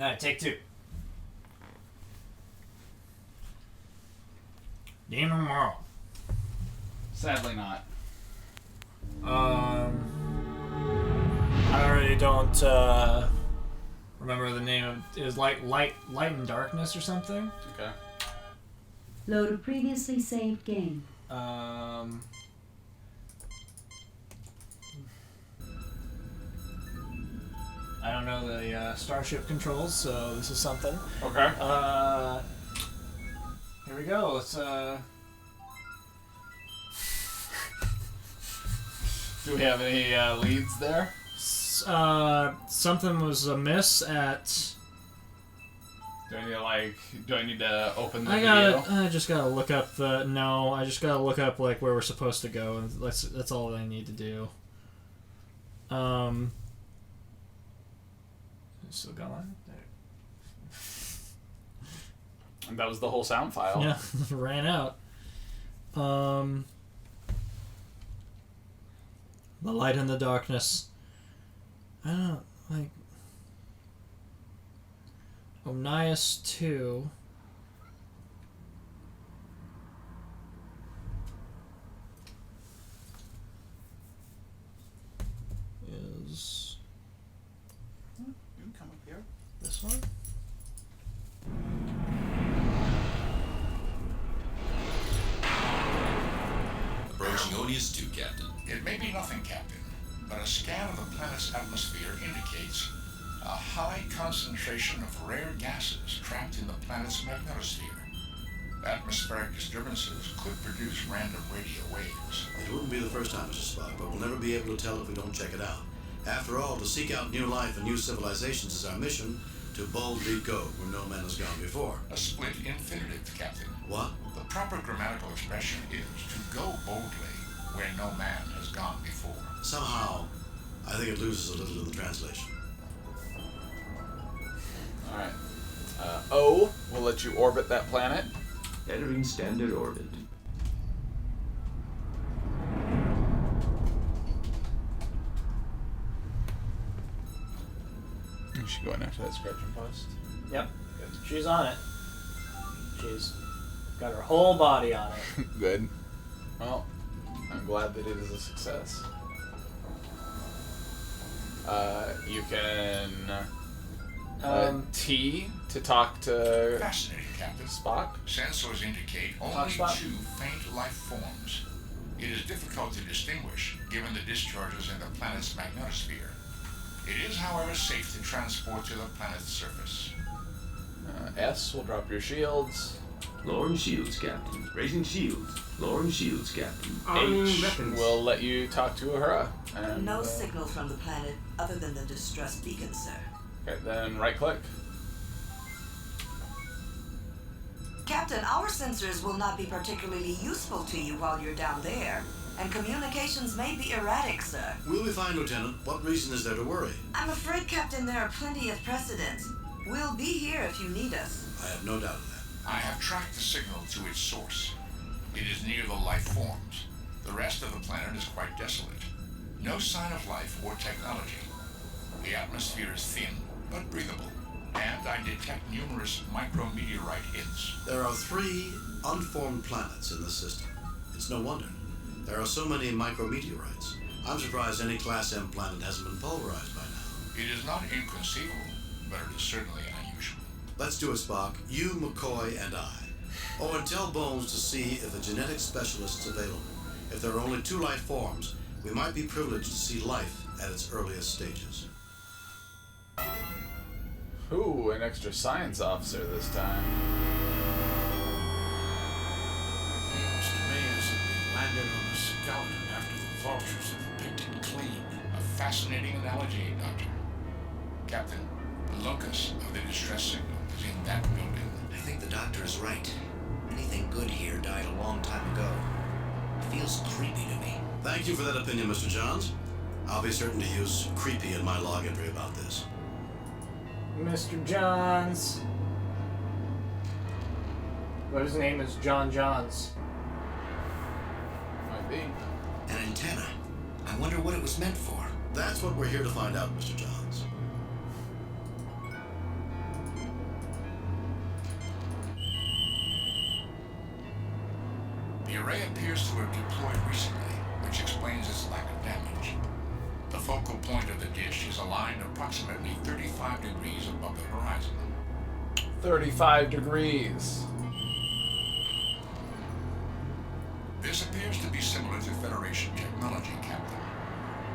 Alright, take two. Demon World. Sadly not. I already don't remember the name of it. Was Light and Darkness or something. Okay. Load a previously saved game. I don't know the starship controls, so this is something. Okay. Here we go. Let's Do we have any leads there? Something was amiss at. Do I need to open the video? I just gotta look up the. No, I just gotta look up like where we're supposed to go, and that's all I need to do. Still going? And that was the whole sound file. Yeah, ran out. The light and the darkness. I don't like. Onias 2. Is. You can come up here. This one? Approaching Onias 2, Captain. It may be nothing, Captain, but a scan of the planet's atmosphere indicates a high concentration of rare gases trapped in the planet's magnetosphere. Atmospheric disturbances could produce random radio waves. It wouldn't be the first time, Mr. Spock, but we'll never be able to tell if we don't check it out. After all, to seek out new life and new civilizations is our mission, to boldly go where no man has gone before. A split infinitive, Captain. What? The proper grammatical expression is to go boldly where no man has gone before. Somehow, I think it loses a little in the translation. Alright. O will let you orbit that planet. Entering standard orbit. You should go in after that scratching post. Yep. She's on it. She's got her whole body on it. Good. Well, I'm glad that it is a success. You can T to talk to Fascinating, Captain. Spock. Sensors indicate only two faint life forms. It is difficult to distinguish given the discharges in the planet's magnetosphere. It is, however, safe to transport to the planet's surface. S will drop your shields. Lowering shields, Captain. Raising shields. Lowering shields, Captain. H weapons. will let you talk to Uhura. And, No signal from the planet other than the distress beacon, sir. Okay, then right click. Captain, our sensors will not be particularly useful to you while you're down there, and communications may be erratic, sir. We'll be fine, Lieutenant. What reason is there to worry? I'm afraid, Captain, there are plenty of precedents. We'll be here if you need us. I have no doubt of that. I have tracked the signal to its source. It is near the life forms. The rest of the planet is quite desolate. No sign of life or technology. The atmosphere is thin, but breathable. And I detect numerous micrometeorite hits. There are 3 unformed planets in this system. It's no wonder. There are so many micrometeorites. I'm surprised any Class M planet hasn't been pulverized by now. It is not inconceivable, but it is certainly unusual. Let's do it, Spock. You, McCoy, and I. Oh, and tell Bones to see if a genetic specialist is available. If there are only 2 life forms, we might be privileged to see life at its earliest stages. Ooh, an extra science officer this time. Feels to me as if we landed on a skeleton after the vultures have picked it clean. A fascinating analogy, Doctor. Captain, the locus of the distress signal is in that building. I think the doctor is right. Anything good here died a long time ago. It feels creepy to me. Thank you for that opinion, Mr. Jons. I'll be certain to use creepy in my log entry about this. Mr. Jons. But his name is John Jons. Might be. An antenna. I wonder what it was meant for. That's what we're here to find out, Mr. Jons. appears to have deployed recently, which explains its lack of damage. The focal point of the dish is aligned approximately 35 degrees above the horizon. 35 degrees. This appears to be similar to Federation technology, Captain.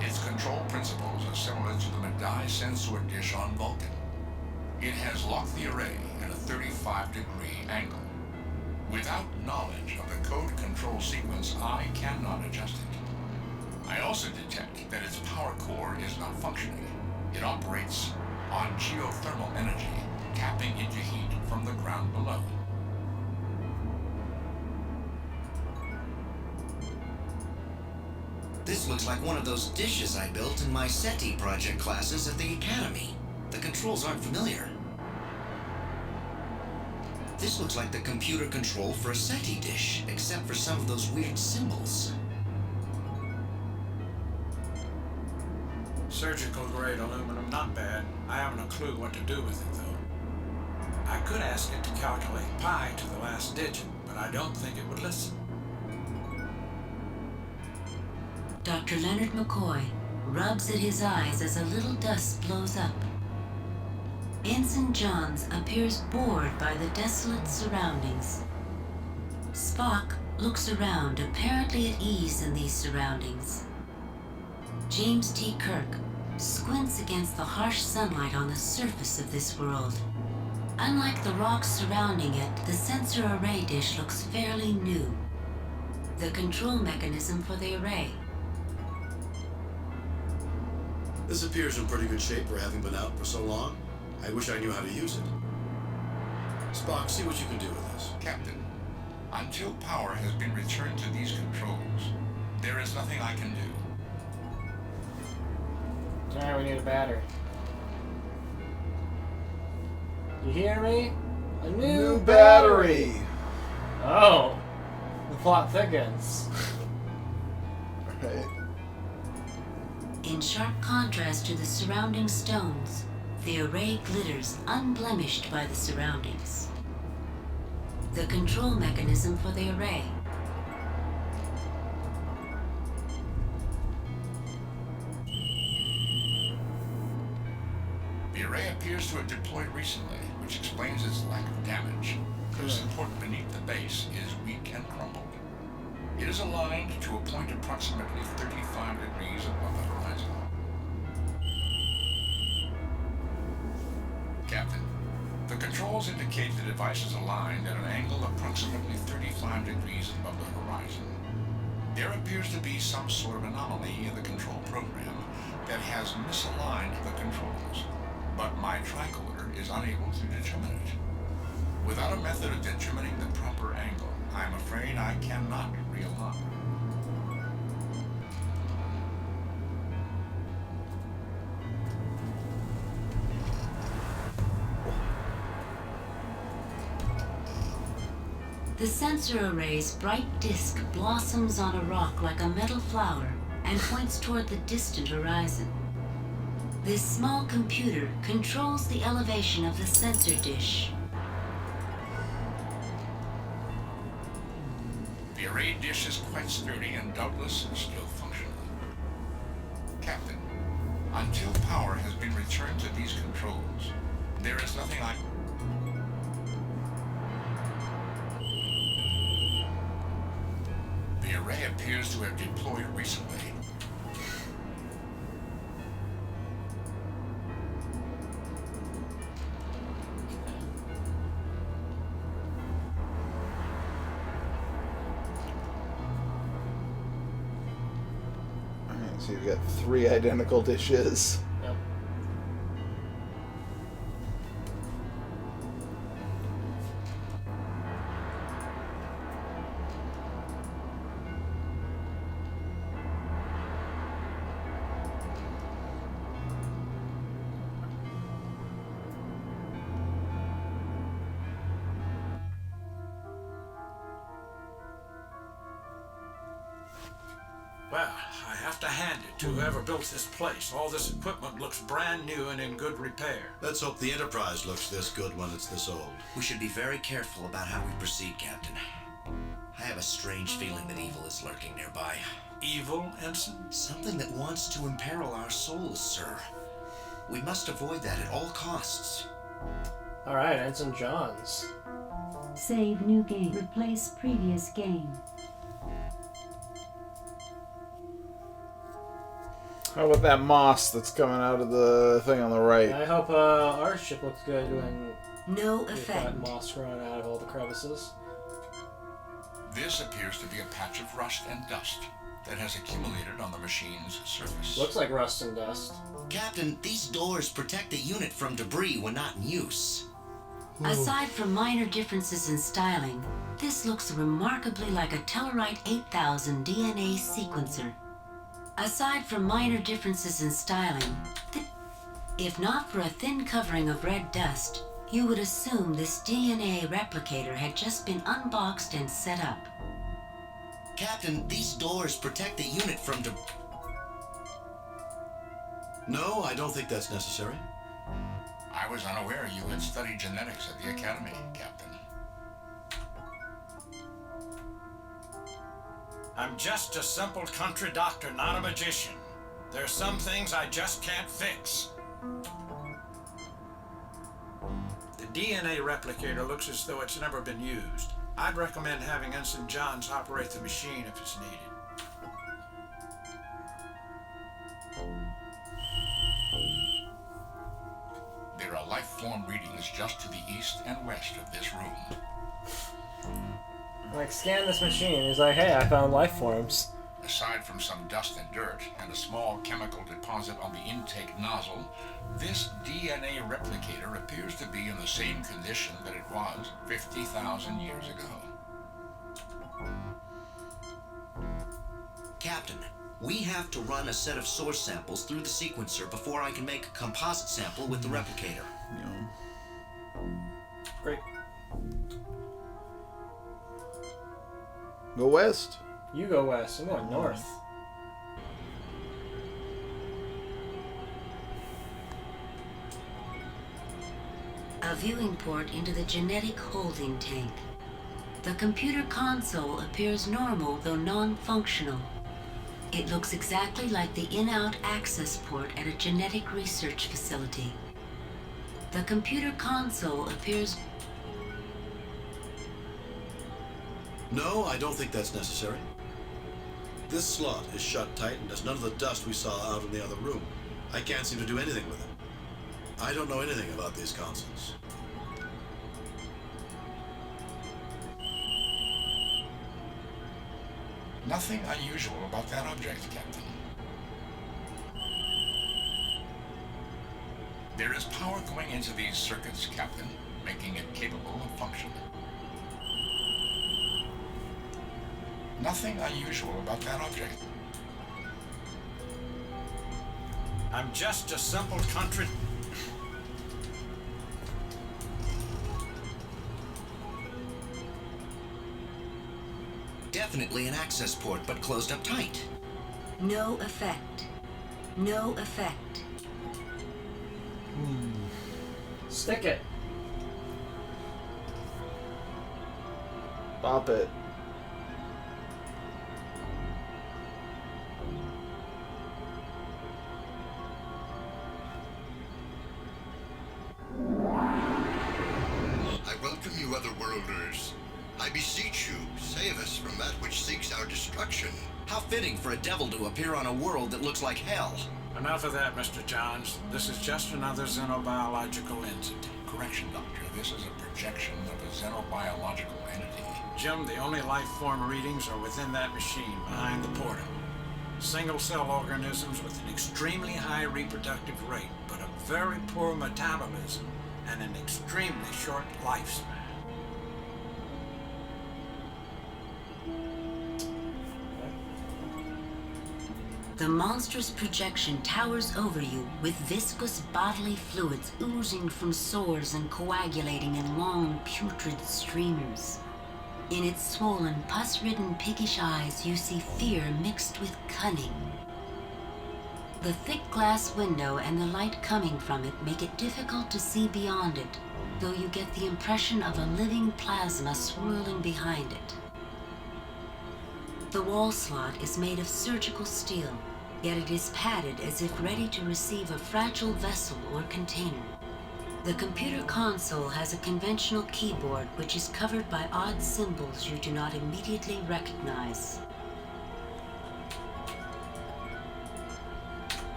Its control principles are similar to the Medai sensor dish on Vulcan. It has locked the array at a 35-degree angle. Without knowledge of the code control sequence, I cannot adjust it. I also detect that its power core is not functioning. It operates on geothermal energy, tapping into heat from the ground below. This looks like one of those dishes I built in my SETI project classes at the Academy. The controls aren't familiar. This looks like the computer control for a SETI dish, except for some of those weird symbols. Surgical grade aluminum, not bad. I haven't a clue what to do with it, though. I could ask it to calculate pi to the last digit, but I don't think it would listen. Dr. Leonard McCoy rubs at his eyes as a little dust blows up. Ensign Jons appears bored by the desolate surroundings. Spock looks around, apparently at ease in these surroundings. James T. Kirk squints against the harsh sunlight on the surface of this world. Unlike the rocks surrounding it, the sensor array dish looks fairly new. The control mechanism for the array. This appears in pretty good shape for having been out for so long. I wish I knew how to use it. Spock, see what you can do with this. Captain, until power has been returned to these controls, there is nothing I can do. Alright, we need a battery. You hear me? A new battery! Oh, the plot thickens. Right. In sharp contrast to the surrounding stones, the array glitters unblemished by the surroundings. The control mechanism for the array. The array appears to have deployed recently, which explains its lack of damage. The support beneath the base is weak and crumbled. It is aligned to a point approximately 35 degrees above the horizon. Captain, the controls indicate the device is aligned at an angle approximately 35 degrees above the horizon. There appears to be some sort of anomaly in the control program that has misaligned the controls, but my tricorder is unable to determine it. Without a method of determining the proper angle, I'm afraid I cannot realign. The sensor array's bright disk blossoms on a rock like a metal flower and points toward the distant horizon. This small computer controls the elevation of the sensor dish. The array dish is quite sturdy and doubtless still functional. Captain, until power has been returned to these controls, there is nothing I... The array appears to have deployed recently. Alright, so you've got 3 identical dishes. Yep. Well, I have to hand it to whoever built this place. All this equipment looks brand new and in good repair. Let's hope the Enterprise looks this good when it's this old. We should be very careful about how we proceed, Captain. I have a strange feeling that evil is lurking nearby. Evil, Ensign? Something that wants to imperil our souls, sir. We must avoid that at all costs. Alright, Ensign Jons. Save new game. Replace previous game. How about that moss that's coming out of the thing on the right? I hope our ship looks good when No we've effect. got moss growing out of all the crevices. This appears to be a patch of rust and dust that has accumulated on the machine's surface. Looks like rust and dust. Captain, these doors protect the unit from debris when not in use. Aside from minor differences in styling, this looks remarkably like a Tellarite 8000 DNA sequencer. Aside from minor differences in styling, if not for a thin covering of red dust, you would assume this DNA replicator had just been unboxed and set up. Captain, these doors protect the unit from No, I don't think that's necessary. I was unaware you had studied genetics at the Academy, Captain. I'm just a simple country doctor, not a magician. There are some things I just can't fix. The DNA replicator looks as though it's never been used. I'd recommend having Ensign Jons operate the machine if it's needed. There are life form readings just to the east and west of this room. Like, scan this machine. He's like, hey, I found life forms. Aside from some dust and dirt and a small chemical deposit on the intake nozzle, this DNA replicator appears to be in the same condition that it was 50,000 years ago. Captain, we have to run a set of source samples through the sequencer before I can make a composite sample with the replicator. Great. Go west. You go west. I'm going north. A viewing port into the genetic holding tank. The computer console appears normal though non-functional. It looks exactly like the in-out access port at a genetic research facility. The computer console appears... No, I don't think that's necessary. This slot is shut tight and there's none of the dust we saw out in the other room. I can't seem to do anything with it. I don't know anything about these consoles. Nothing unusual about that object, Captain. There is power going into these circuits, Captain, making it capable of functioning. Nothing unusual about that object. I'm just a simple country... Definitely an access port, but closed up tight. No effect. No effect. Stick it. Pop it. I welcome you, otherworlders. I beseech you, save us from that which seeks our destruction. How fitting for a devil to appear on a world that looks like hell. Enough of that, Mr. Jons. This is just another xenobiological entity. Correction, Doctor. This is a projection of a xenobiological entity. Jim, the only life form readings are within that machine behind the portal. Single-cell organisms with an extremely high reproductive rate, but a very poor metabolism and an extremely short lifespan. The monstrous projection towers over you with viscous bodily fluids oozing from sores and coagulating in long, putrid streamers. In its swollen, pus-ridden, piggish eyes, you see fear mixed with cunning. The thick glass window and the light coming from it make it difficult to see beyond it, though you get the impression of a living plasma swirling behind it. The wall slot is made of surgical steel, yet it is padded as if ready to receive a fragile vessel or container. The computer console has a conventional keyboard which is covered by odd symbols you do not immediately recognize.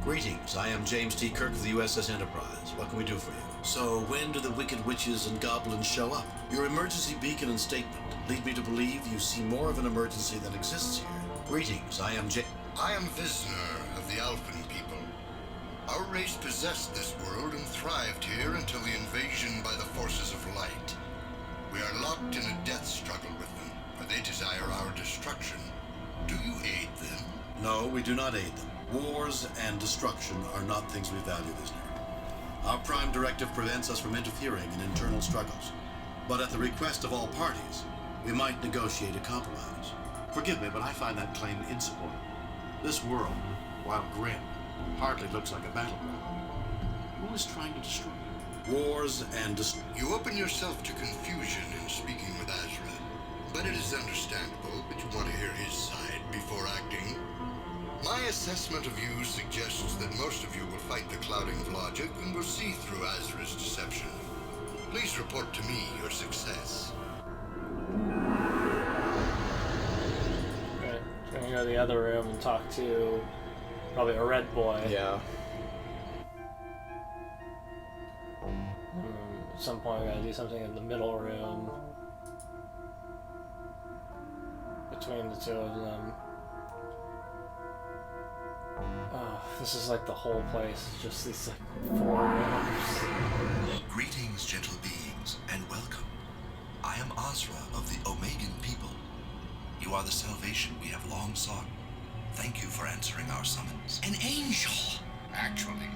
Greetings, I am James T. Kirk of the USS Enterprise. What can we do for you? So, when do the wicked witches and goblins show up? Your emergency beacon and statement lead me to believe you see more of an emergency than exists here. Greetings, I am Visner of the Alphen people. Our race possessed this world and thrived here until the invasion by the forces of light. We are locked in a death struggle with them, for they desire our destruction. Do you aid them? No, we do not aid them. Wars and destruction are not things we value, Visner. Our prime directive prevents us from interfering in internal struggles. But at the request of all parties, we might negotiate a compromise. Forgive me, but I find that claim insupportable. This world, while grim, hardly looks like a battleground. Who is trying to destroy it? Wars and You open yourself to confusion in speaking with Azra, but it is understandable that you want to hear his side before acting. My assessment of you suggests that most of you will fight the clouding of logic and will see through Azra's deception. Please report to me your success. Right, we're gonna go to the other room and talk to probably a red boy. Yeah. At some point, we gotta do something in the middle room between the two of them. Oh, this is like the whole place. It's just these like 4 rooms. Greetings, gentle beings, and welcome. I am Azra of the Omegan people. You are the salvation we have long sought. Thank you for answering our summons. An angel! Actually,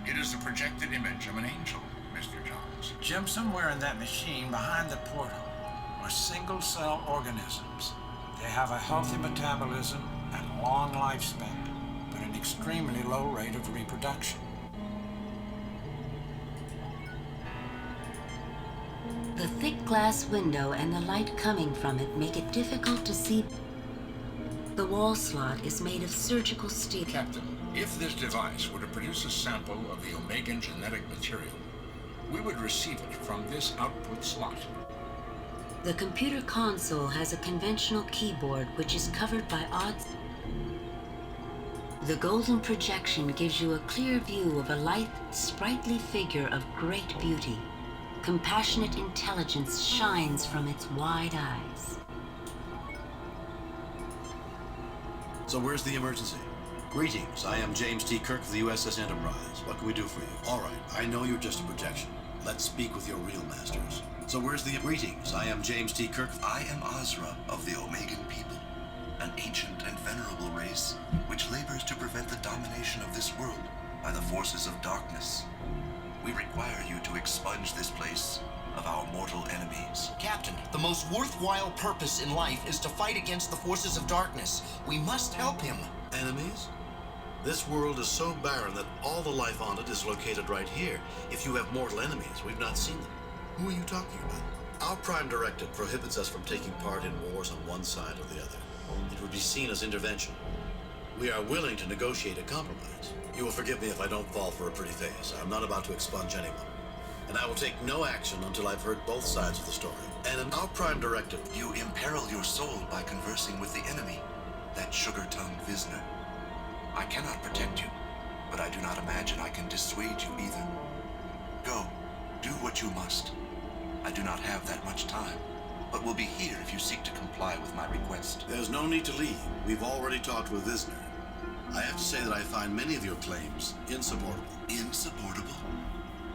it is the projected image of an angel, Mr. Jons. Jim, somewhere in that machine behind the portal are single-cell organisms. They have a healthy metabolism and long lifespan, but an extremely low rate of reproduction. The thick glass window and the light coming from it make it difficult to see. The wall slot is made of surgical steel. Captain, if this device were to produce a sample of the Omegan genetic material, we would receive it from this output slot. The computer console has a conventional keyboard which is covered by odds. The golden projection gives you a clear view of a lithe, sprightly figure of great beauty. Compassionate intelligence shines from its wide eyes. So where's the emergency? Greetings, I am James T. Kirk of the USS Enterprise. What can we do for you? All right, I know you're just a projection. Let's speak with your real masters. So where's the... Greetings, I am James T. Kirk. I am Azra of the Omegan people, an ancient and venerable race which labors to prevent the domination of this world by the forces of darkness. We require you to expunge this place of our mortal enemies. Captain, the most worthwhile purpose in life is to fight against the forces of darkness. We must help him. Enemies? This world is so barren that all the life on it is located right here. If you have mortal enemies, we've not seen them. Who are you talking about? Our prime directive prohibits us from taking part in wars on one side or the other. It would be seen as intervention. We are willing to negotiate a compromise. You will forgive me if I don't fall for a pretty face. I'm not about to expunge anyone. And I will take no action until I've heard both sides of the story. And in our prime directive... You imperil your soul by conversing with the enemy, that sugar-tongued Visner. I cannot protect you, but I do not imagine I can dissuade you either. Go, do what you must. I do not have that much time, but will be here if you seek to comply with my request. There's no need to leave. We've already talked with Visner. I have to say that I find many of your claims insupportable. Insupportable?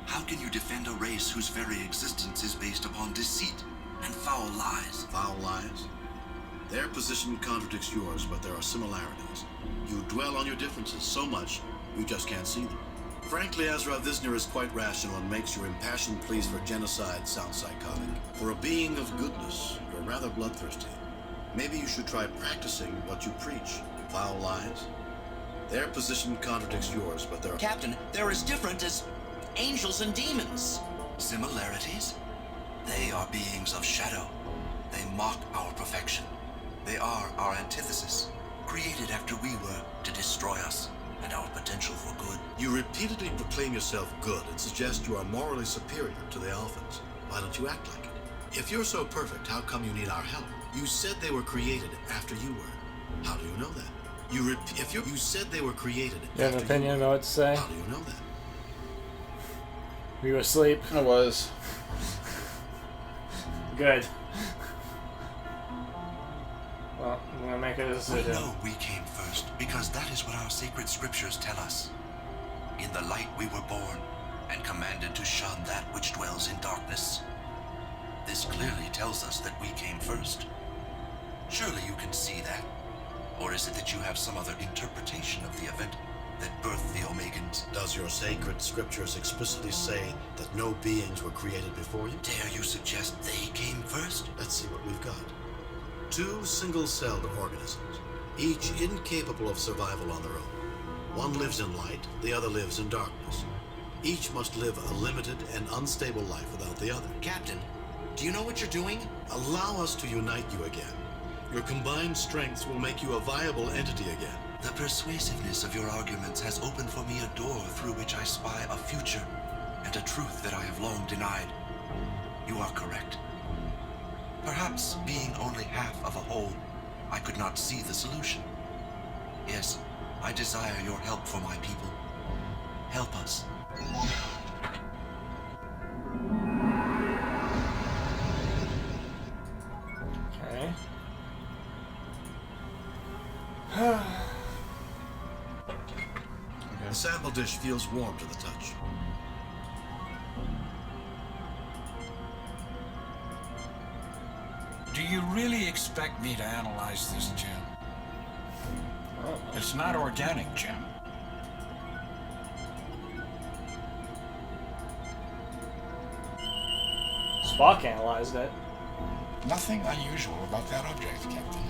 How can you defend a race whose very existence is based upon deceit and foul lies? Foul lies? Their position contradicts yours, but there are similarities. You dwell on your differences so much, you just can't see them. Frankly, Azra, Visner is quite rational and makes your impassioned pleas for genocide sound psychotic. For a being of goodness, you're rather bloodthirsty. Maybe you should try practicing what you preach. Foul lies? Their position contradicts yours, but there are... Captain, they're as different as angels and demons. Similarities? They are beings of shadow. They mock our perfection. They are our antithesis, created after we were to destroy us and our potential for good. You repeatedly proclaim yourself good and suggest you are morally superior to the Alphans. Why don't you act like it? If you're so perfect, how come you need our help? You said they were created after you were. How do you know that? You said they were created You have an opinion on what to say? How do you know that? Were you asleep? I was. Good. Well, I'm gonna make a decision. We know we came first because that is what our sacred scriptures tell us. In the light we were born and commanded to shun that which dwells in darkness. This clearly tells us that we came first. Surely you can see that. Or is it that you have some other interpretation of the event that birthed the Omegans? Does your sacred scriptures explicitly say that no beings were created before you? Dare you suggest they came first? Let's see what we've got. 2 single-celled organisms, each incapable of survival on their own. One lives in light, the other lives in darkness. Each must live a limited and unstable life without the other. Captain, do you know what you're doing? Allow us to unite you again. Your combined strengths will make you a viable entity again. The persuasiveness of your arguments has opened for me a door through which I spy a future and a truth that I have long denied. You are correct. Perhaps being only half of a whole, I could not see the solution. Yes, I desire your help for my people. Help us. Okay. The sample dish feels warm to the touch. Do you really expect me to analyze this gem? It's not organic, Jim. Spock analyzed it. Nothing unusual about that object, Captain.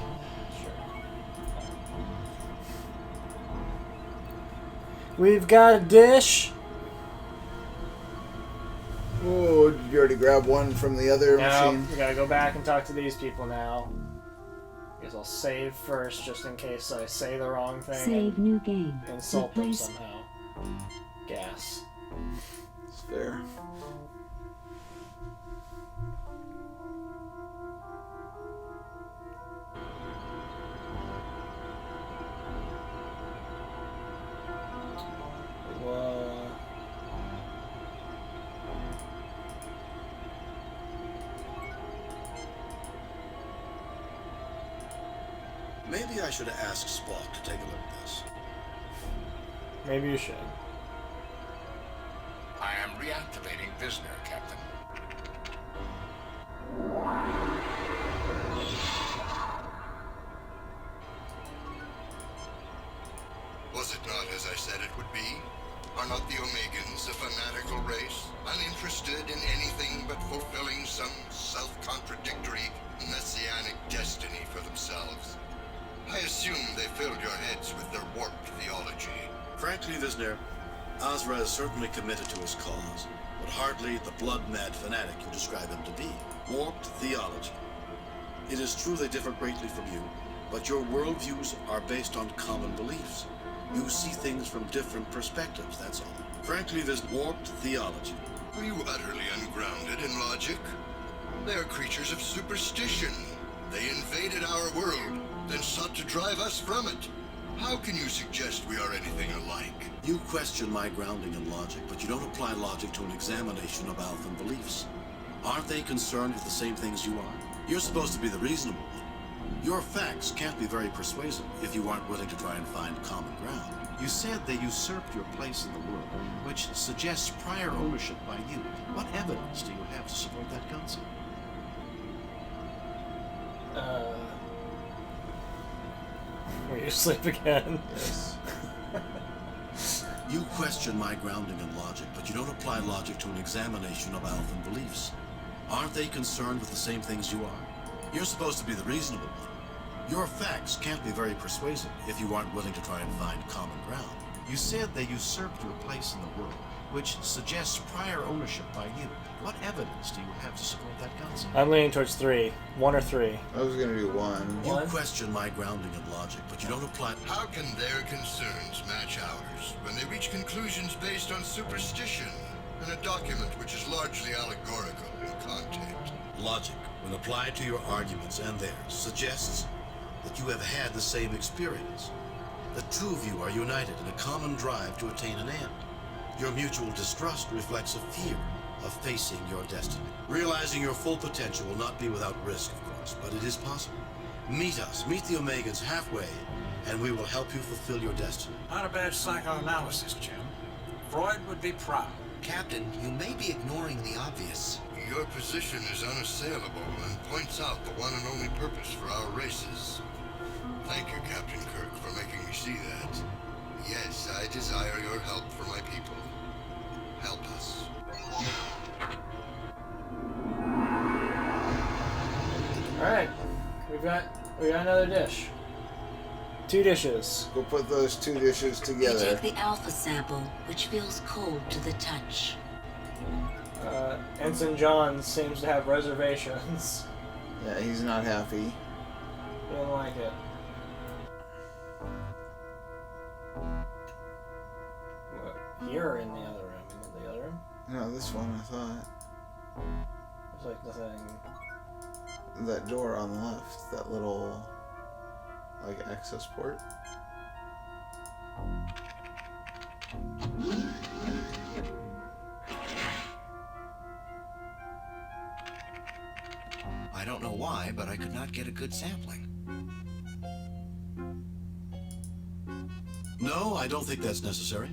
We've got a dish. Oh, did you already grab one from the other machine? We gotta go back and talk to these people now. Guess I'll save first, just in case I say the wrong thing. Save new game. Insult them Replace. somehow. Gas. It's fair. Maybe I should ask Spock to take a look at this. Maybe you should. I am reactivating Visner, Captain. Was it not as I said it would be? Are not the Omegans a fanatical race, uninterested in anything but fulfilling some self-contradictory messianic destiny for themselves? I assume they filled your heads with their warped theology. Frankly, Visner, Azra is certainly committed to his cause, but hardly the blood-mad fanatic you describe him to be. Warped theology. It is true they differ greatly from you, but your worldviews are based on common beliefs. You see things from different perspectives, that's all. Frankly, this warped theology. Are you utterly ungrounded in logic? They are creatures of superstition. They invaded our world, then sought to drive us from it. How can you suggest we are anything alike? You question my grounding in logic, but you don't apply logic to an examination of Alphan beliefs. Aren't they concerned with the same things you are? You're supposed to be the reasonable one. Your facts can't be very persuasive if you aren't willing to try and find common ground. You said they usurped your place in the world, which suggests prior ownership by you. What evidence do you have to support that concept? Will you sleep again? Yes. You question my grounding in logic, but you don't apply logic to an examination of Alphan beliefs. Aren't they concerned with the same things you are? You're supposed to be the reasonable one. Your facts can't be very persuasive if you aren't willing to try and find common ground. You said they usurped your place in the world, which suggests prior ownership by you. What evidence do you have to support that concept? I'm leaning towards 3. 1 or 3. I was gonna do 1. You question my grounding in logic, but you don't apply. How can their concerns match ours when they reach conclusions based on superstition in a document which is largely allegorical in content? Logic, when applied to your arguments and theirs, suggests that you have had the same experience. The two of you are united in a common drive to attain an end. Your mutual distrust reflects a fear of facing your destiny. Realizing your full potential will not be without risk, of course, but it is possible. Meet us, meet the Omegans halfway, and we will help you fulfill your destiny. Not a bad psychoanalysis, Jim. Freud would be proud. Captain, you may be ignoring the obvious. Your position is unassailable and points out the one and only purpose for our races. Thank you, Captain Kirk, for making me see that. Yes, I desire your help for my people. Help us. Alright. We got another dish. 2 dishes. Go put those 2 dishes You together. take the alpha sample, which feels cold to the touch. Ensign Jons seems to have reservations. Yeah, he's not happy. He didn't like it. What, here or in the other room? In the other room? No, this one, I thought. It's like the thing. That door on the left, that little, like, access port. I don't know why, but I could not get a good sampling. No, I don't think that's necessary.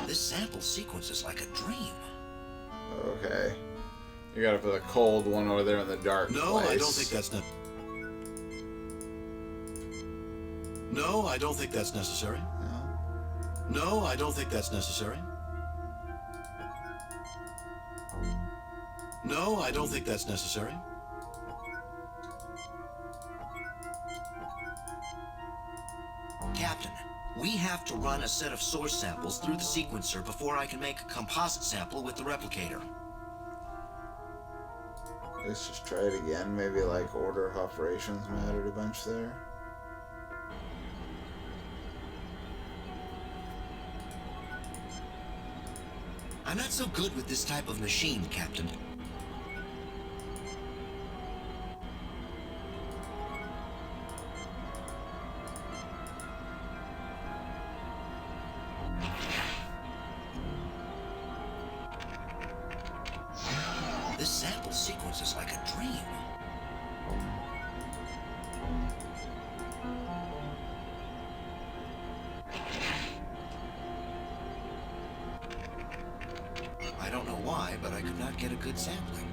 This sample sequence is like a dream. Okay. You gotta put a cold one over there in the dark No, place. I don't think that's No, I don't think that's necessary. No, I don't think that's necessary. No, I don't think that's necessary. Captain, we have to run a set of source samples through the sequencer before I can make a composite sample with the replicator. Let's just try it again. Maybe, like, order of operations mattered a bunch there. I'm not so good with this type of machine, Captain. This sample sequence is like a dream. I don't know why, but I could not get a good sampling.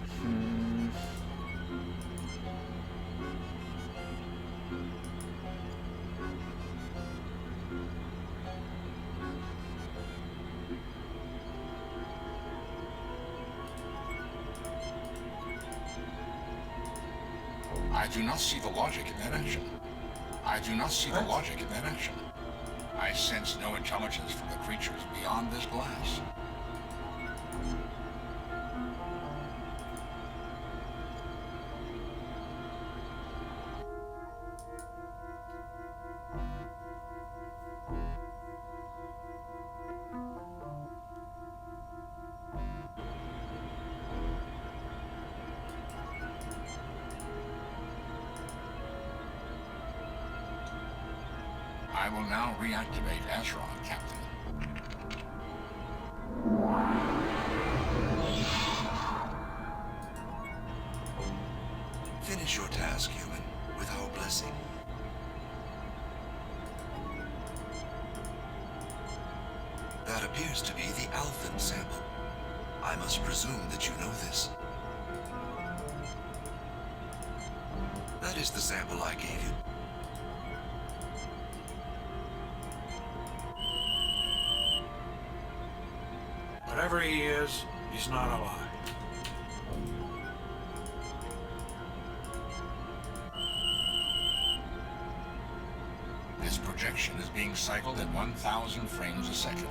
I do not see the logic in that action. I do not see the logic in that action. I sense no intelligence from the creatures beyond this glass. I will now reactivate Ezra, Captain. Finish your task, human, with our blessing. That appears to be the Alphen sample. I must presume that you know this. That is the sample I gave you. Whatever he is, he's not alive. Its projection is being cycled at 1,000 frames a second,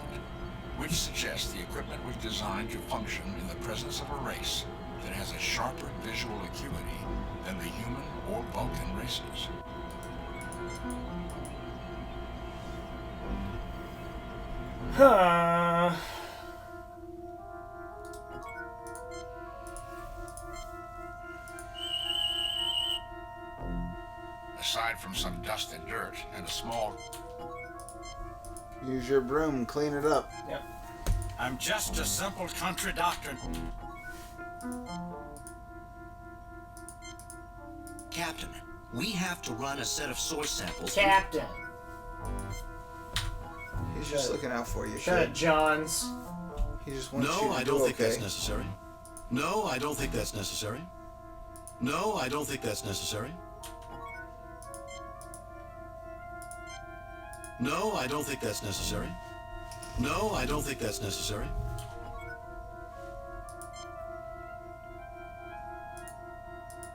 which suggests the equipment was designed to function in the presence of a race that has a sharper visual acuity than the human or Vulcan races. Huh. Aside from some dust and dirt and a small... Use your broom, clean it up. Yep. I'm just a simple country doctor. Captain, we have to run a set of source samples. Captain. He's just looking out for you. Shut up, Jons. He just wants you No, to I do don't think okay. that's necessary. No, I don't think that's necessary. No, I don't think that's necessary. No, I don't think that's necessary. No, I don't think that's necessary.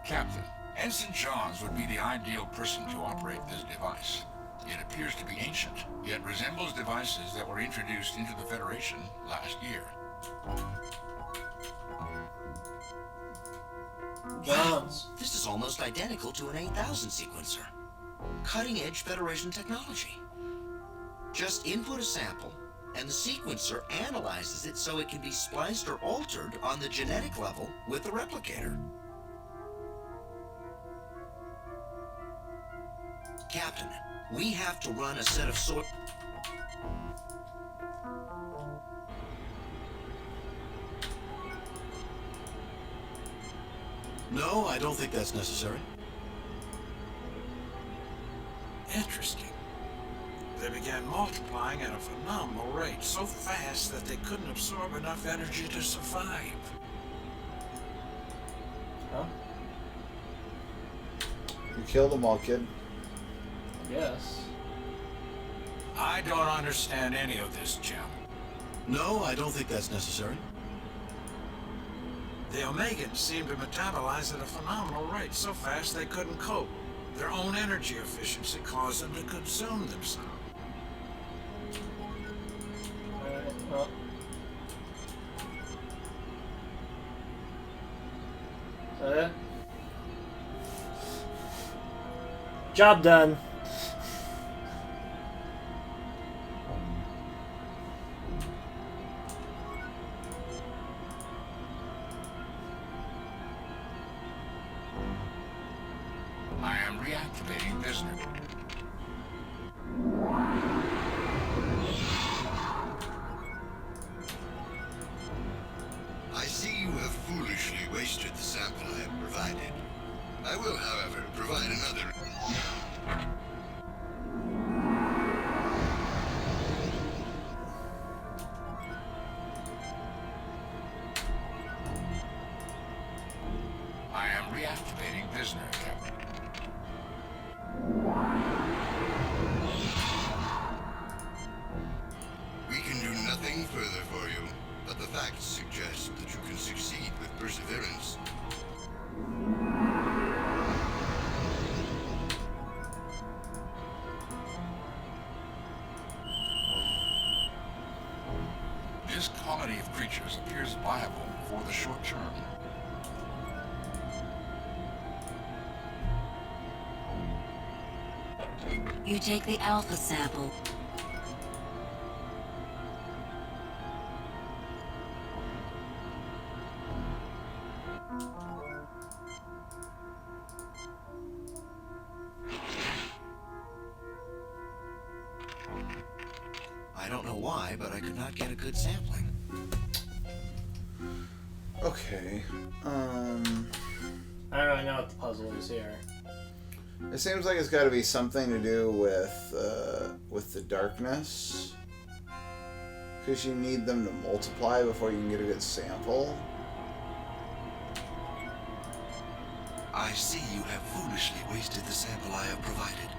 Captain, Ensign Jons would be the ideal person to operate this device. It appears to be ancient, yet resembles devices that were introduced into the Federation last year. Jons. This is almost identical to an 8000 sequencer. Cutting-edge Federation technology. Just input a sample, and the sequencer analyzes it so it can be spliced or altered on the genetic level with the replicator. Captain, we have to run a set of No, I don't think that's necessary. Interesting. They began multiplying at a phenomenal rate, so fast that they couldn't absorb enough energy to survive. Huh? You killed them all, kid. Yes. I don't understand any of this, Jim. No, I don't think that's necessary. The Omegans seemed to metabolize at a phenomenal rate, so fast they couldn't cope. Their own energy efficiency caused them to consume themselves. Alright, well. Is that it? Job done. I am reactivating Visner. I see you have foolishly wasted the sample I have provided. I will, however, provide another. I am reactivating Visner, Captain. We can do nothing further for you, but the facts suggest that you can succeed with perseverance. This colony of creatures appears viable for the short term. You take the alpha sample. I don't know why, but I could not get a good sampling. Okay. I don't really know what the puzzle is here. It seems like it's got to be something to do with the darkness, because you need them to multiply before you can get a good sample. I see you have foolishly wasted the sample I have provided.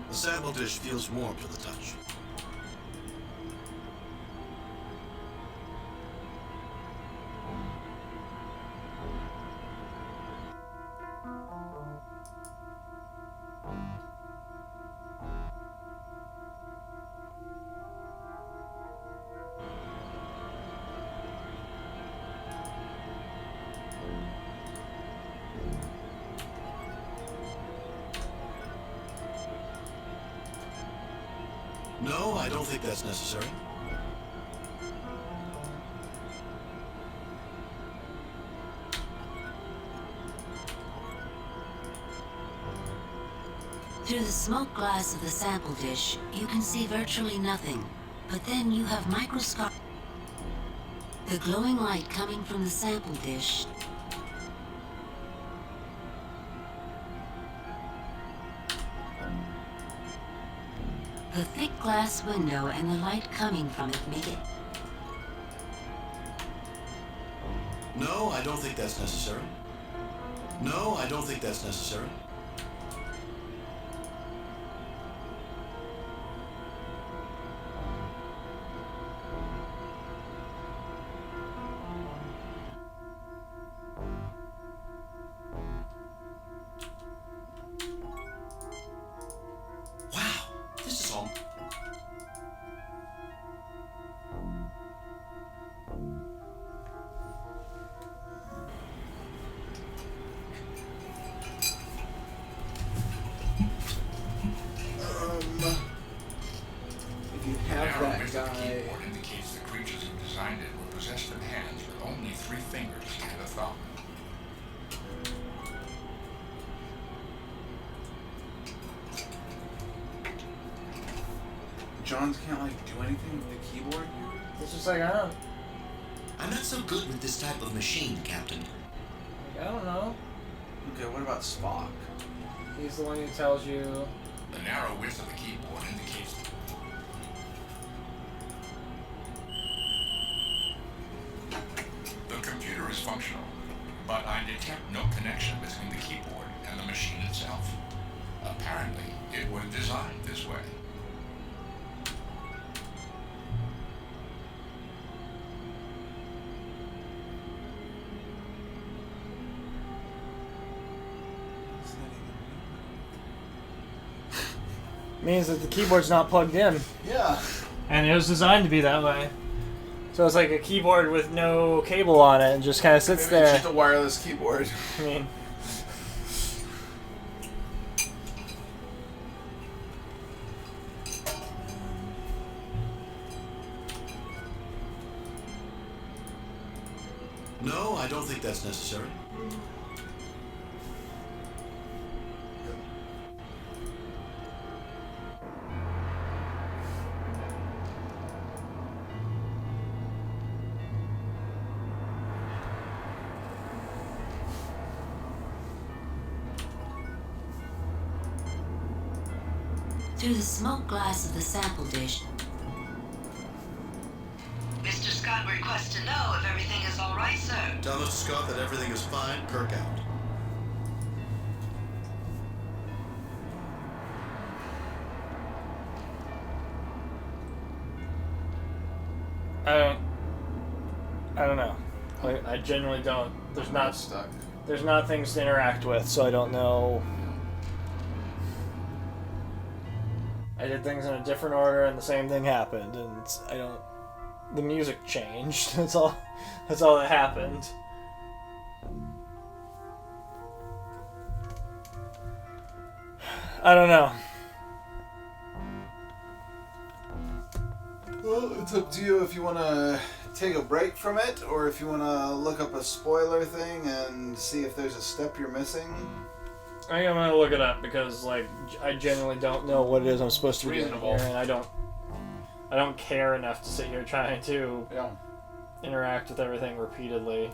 The sample dish feels warm to the touch. No, I don't think that's necessary. Through the smoke glass of the sample dish, you can see virtually nothing. But then you have microscopic... The glowing light coming from the sample dish... The thick glass window and the light coming from it make it... No, I don't think that's necessary. No, I don't think that's necessary. Wow, this is all. If you have Narrow that width of the guy. keyboard indicates the creatures who designed it were possessed of hands with only 3 fingers and a thumb. Jons can't like do anything with the keyboard here? It's just like, I don't I'm not so good with this type of machine, Captain. know. Okay, what about Spock? He's the one who tells you... The narrow width of the keyboard indicates the computer is functional, but I detect no connection between the keyboard and the machine itself. Apparently, it was designed this way. Means that the keyboard's not plugged in. Yeah. And it was designed to be that way. So it's like a keyboard with no cable on it and just kind of sits Maybe there. it's just a wireless keyboard. I mean... No, I don't think that's necessary. Through the smoke glass of the sample dish... Mr. Scott requests to know if everything is all right, sir. Tell Mr. Scott that everything is fine. Kirk out. I don't know. I genuinely don't. There's not stuck. There's not things to interact with, so I don't know. I did things in a different order, and the same thing happened, and I don't. The music changed. That's all. That's all that happened. I don't know. Well, it's up to you if you want to take a break from it, or if you want to look up a spoiler thing and see if there's a step you're missing. I think I'm gonna look it up because, like, I genuinely don't know what it is I'm supposed to be doing Reasonable. here, and I don't care enough to sit here trying to interact with everything repeatedly.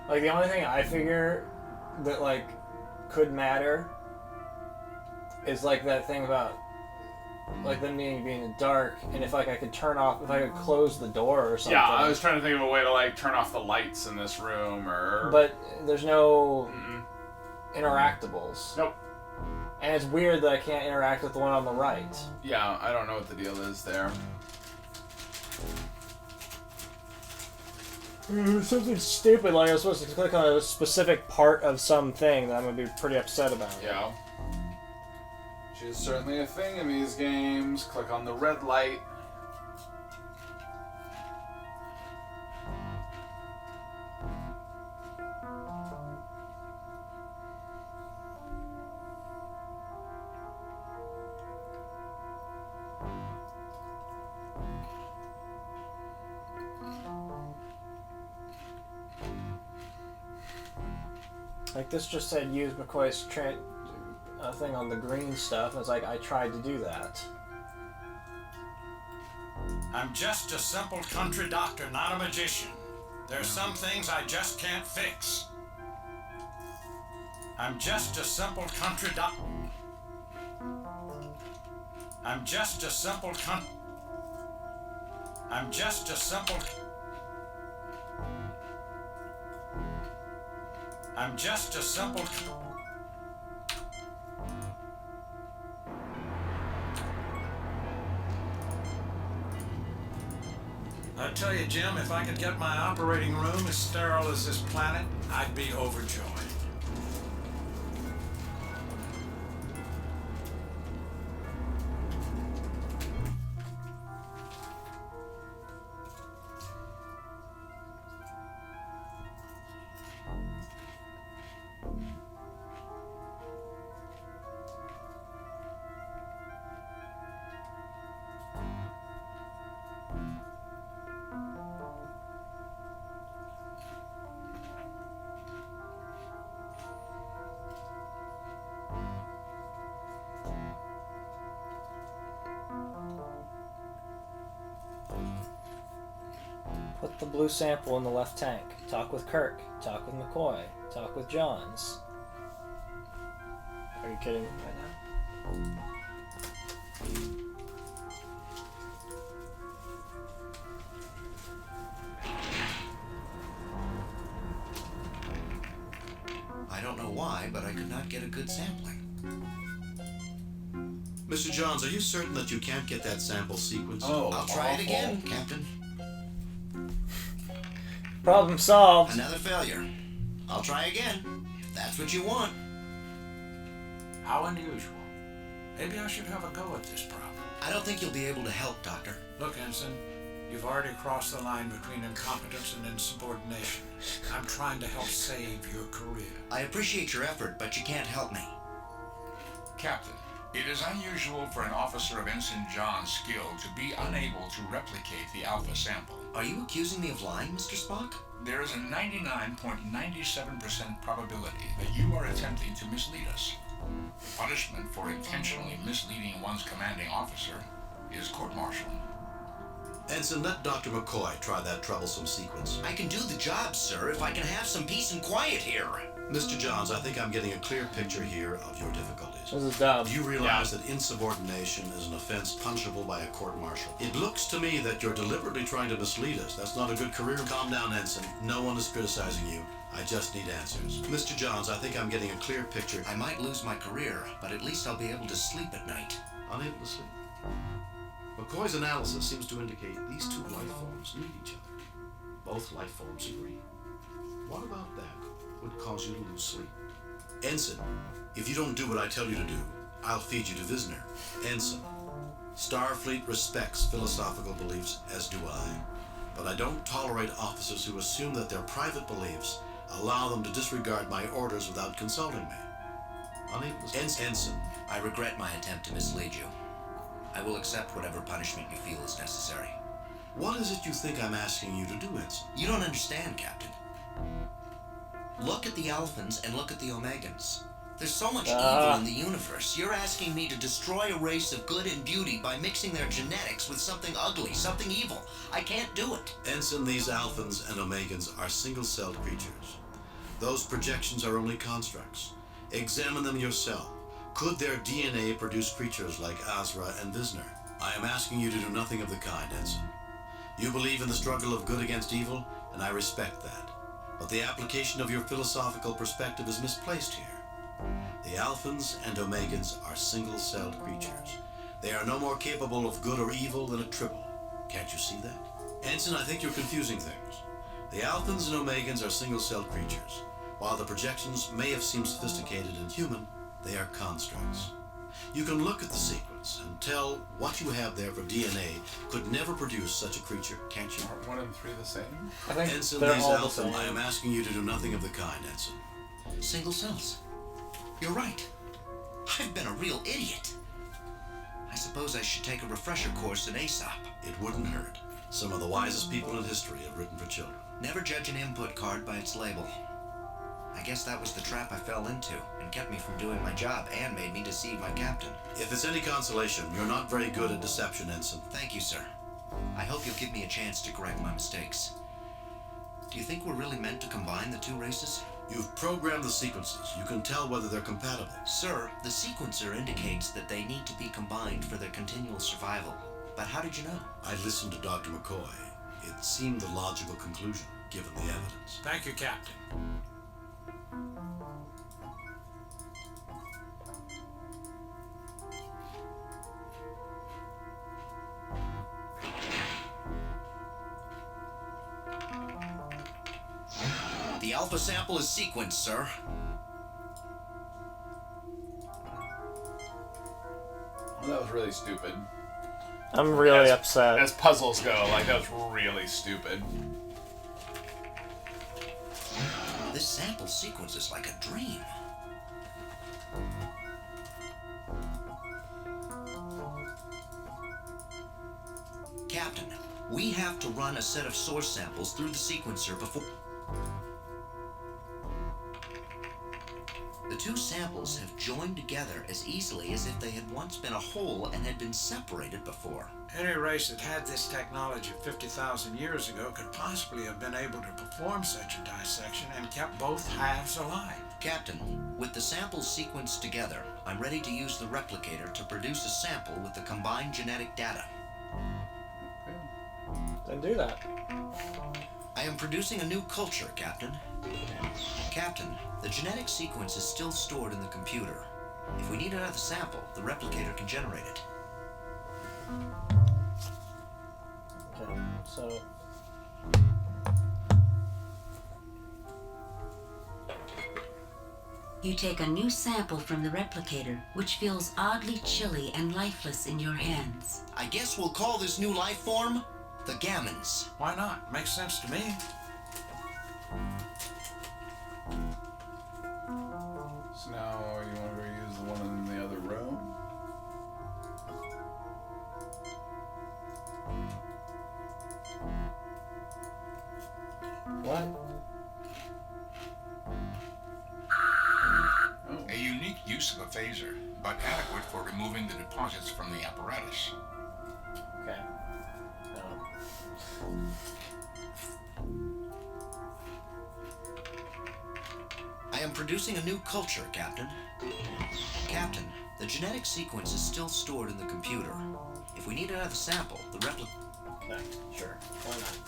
Like, the only thing I figure that, like, could matter is, like, that thing about, like, them needing to be in the dark, and if, like, I could turn off, if I could close the door or something. Yeah, I was trying to think of a way to, like, turn off the lights in this room, or... But there's no interactables. Nope. And it's weird that I can't interact with the one on the right. Yeah, I don't know what the deal is there. Something stupid, like I was supposed to click on a specific part of something that I'm going to be pretty upset about. Yeah. Which is certainly a thing in these games. Click on the red light. Like, this just said use McCoy's thing on the green stuff. It's like, I tried to do that. I'm just a simple country doctor, not a magician. There's some things I just can't fix. I'm just a simple country doctor. I'm just a simple I'm just a simple I'm just a simple I tell you, Jim, if I could get my operating room as sterile as this planet, I'd be overjoyed. Put the blue sample in the left tank. Talk with Kirk. Talk with McCoy. Talk with Jons. Are you kidding me right now? I don't know why, but I could not get a good sampling. Mr. Jons, are you certain that you can't get that sample sequence? Oh, I'll try it again, Captain. Problem solved. Another failure. I'll try again, if that's what you want. How unusual. Maybe I should have a go at this problem. I don't think you'll be able to help, Doctor. Look, Ensign, you've already crossed the line between incompetence and insubordination. I'm trying to help save your career. I appreciate your effort, but you can't help me. Captain, it is unusual for an officer of Ensign Jons' skill to be unable to replicate the alpha sample. Are you accusing me of lying, Mr. Spock? There is a 99.97% probability that you are attempting to mislead us. Punishment for intentionally misleading one's commanding officer is court-martial. Ensign, let Dr. McCoy try that troublesome sequence. I can do the job, sir, if I can have some peace and quiet here. Mr. Jons, I think I'm getting a clear picture here of your difficulties. This is dumb. Do you realize that insubordination is an offense punishable by a court-martial? It looks to me that you're deliberately trying to mislead us. That's not a good career. Calm down, Ensign. No one is criticizing you. I just need answers. Mr. Jons, I think I'm getting a clear picture. I might lose my career, but at least I'll be able to sleep at night. Unable to sleep? McCoy's analysis seems to indicate these two life forms need each other. Both life forms agree. What about that would cause you to lose sleep? Ensign, if you don't do what I tell you to do, I'll feed you to Visner. Ensign, Starfleet respects philosophical beliefs, as do I. But I don't tolerate officers who assume that their private beliefs allow them to disregard my orders without consulting me. Ensign, I regret my attempt to mislead you. I will accept whatever punishment you feel is necessary. What is it you think I'm asking you to do, Ensign? You don't understand, Captain. Look at the Alphans and look at the Omegans. There's so much evil in the universe. You're asking me to destroy a race of good and beauty by mixing their genetics with something ugly, something evil. I can't do it. Ensign, these Alphans and Omegans are single-celled creatures. Those projections are only constructs. Examine them yourself. Could their DNA produce creatures like Azra and Visner? I am asking you to do nothing of the kind, Ensign. You believe in the struggle of good against evil, and I respect that. But the application of your philosophical perspective is misplaced here. The Alphans and Omegans are single-celled creatures. They are no more capable of good or evil than a triple. Can't you see that? Ensign, I think you're confusing things. The Alphans and Omegans are single-celled creatures. While the projections may have seemed sophisticated and human, they are constructs. You can look at the sequence and tell what you have there for DNA could never produce such a creature, can't you? Aren't 1 and 3 the same? I think Ensign, they're these all the Alpha, same. I am asking you to do nothing of the kind, Ensign. Single cells. You're right. I've been a real idiot. I suppose I should take a refresher course in ASOP. It wouldn't hurt. Some of the wisest people in history have written for children. Never judge an input card by its label. I guess that was the trap I fell into, and kept me from doing my job, and made me deceive my captain. If it's any consolation, you're not very good at deception, Ensign. Thank you, sir. I hope you'll give me a chance to correct my mistakes. Do you think we're really meant to combine the two races? You've programmed the sequences. You can tell whether they're compatible. Sir, the sequencer indicates that they need to be combined for their continual survival. But how did you know? I listened to Dr. McCoy. It seemed the logical conclusion, given the evidence. Thank you, Captain. The alpha sample is sequenced, sir. Well, that was really stupid. I'm really upset. As puzzles go, like, that was really stupid. This sample sequence is like a dream. Captain, we have to run a set of source samples through the sequencer before... The two samples have joined together as easily as if they had once been a whole and had been separated before. Any race that had this technology 50,000 years ago could possibly have been able to perform such a dissection and kept both halves alive. Captain, with the samples sequenced together, I'm ready to use the replicator to produce a sample with the combined genetic data. Then do that. I am producing a new culture, Captain. Captain, the genetic sequence is still stored in the computer. If we need another sample, the replicator can generate it. Okay, so... You take a new sample from the replicator, which feels oddly chilly and lifeless in your hands. I guess we'll call this new life form the Gammons. Why not? Makes sense to me. So now you want to go use the one in the other room? What? A unique use of a phaser, but adequate for removing the deposits from the apparatus. Okay. I am producing a new culture, Captain. Captain, the genetic sequence is still stored in the computer. If we need another sample, the Okay, sure. Why not?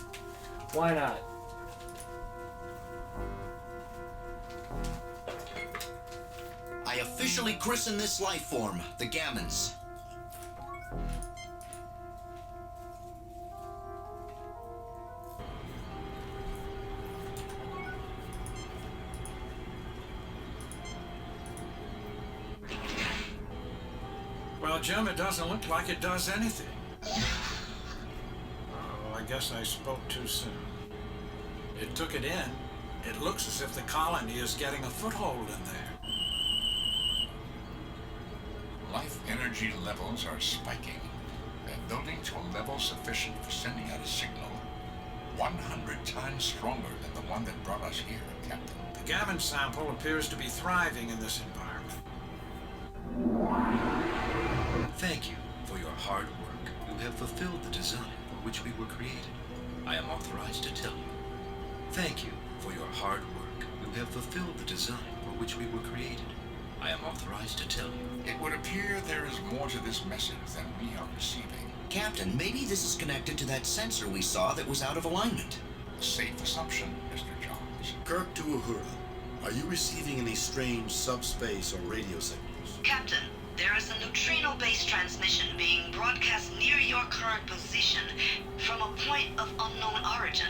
Why not? I officially christen this life form the Gammons. Well, Jim, it doesn't look like it does anything. Oh, I guess I spoke too soon. It took it in. It looks as if the colony is getting a foothold in there. Life energy levels are spiking. They're building to a level sufficient for sending out a signal 100 times stronger than the one that brought us here, Captain. The Gammon sample appears to be thriving in this environment. Thank you for your hard work. You have fulfilled the design for which we were created. I am authorized to tell you. Thank you for your hard work. You have fulfilled the design for which we were created. I am authorized to tell you. It would appear there is more to this message than we are receiving. Captain, maybe this is connected to that sensor we saw that was out of alignment. A safe assumption, Mr. Jons. Kirk to Uhura. Are you receiving any strange subspace or radio signals? Captain, there is a neutrino-based transmission being broadcast near your current position from a point of unknown origin,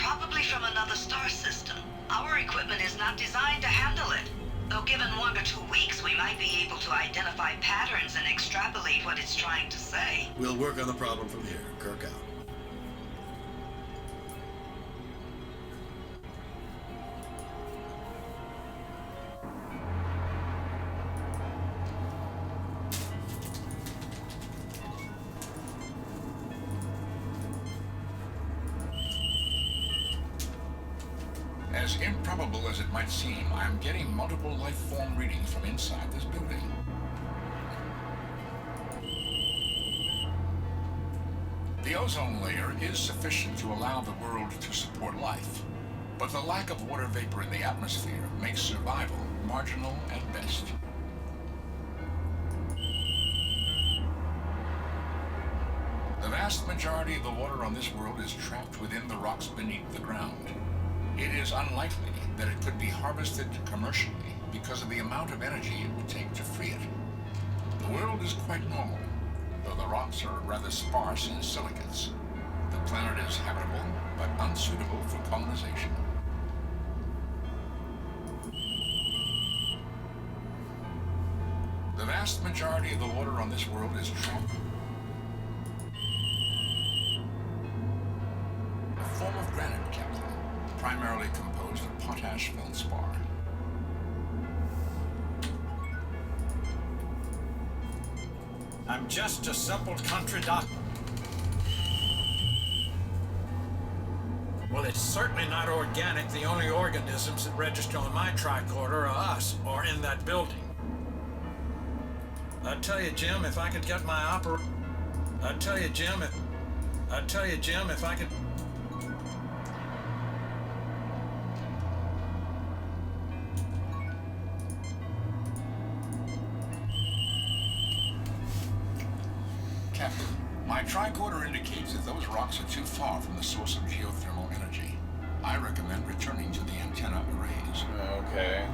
probably from another star system. Our equipment is not designed to handle it. Though given 1 to 2 weeks, we might be able to identify patterns and extrapolate what it's trying to say. We'll work on the problem from here. Kirk out. As As improbable as it might seem, I am getting multiple life form readings from inside this building. The ozone layer is sufficient to allow the world to support life, but the lack of water vapor in the atmosphere makes survival marginal at best. The vast majority of the water on this world is trapped within the rocks beneath the ground. It is unlikely that it could be harvested commercially because of the amount of energy it would take to free it. The world is quite normal, though the rocks are rather sparse in silicates. The planet is habitable, but unsuitable for colonization. The vast majority of the water on this world is trapped. A form of granite, Captain, primarily composed of potash feldspar. I'm just a simple country doctor. Well, it's certainly not organic. The only organisms that register on my tricorder are us, or in that building. I tell you, Jim, if I could get my I tell you, Jim, if I could... Captain, my tricorder indicates that those rocks are too far from the source of geothermal energy. I recommend returning to the antenna arrays. Okay.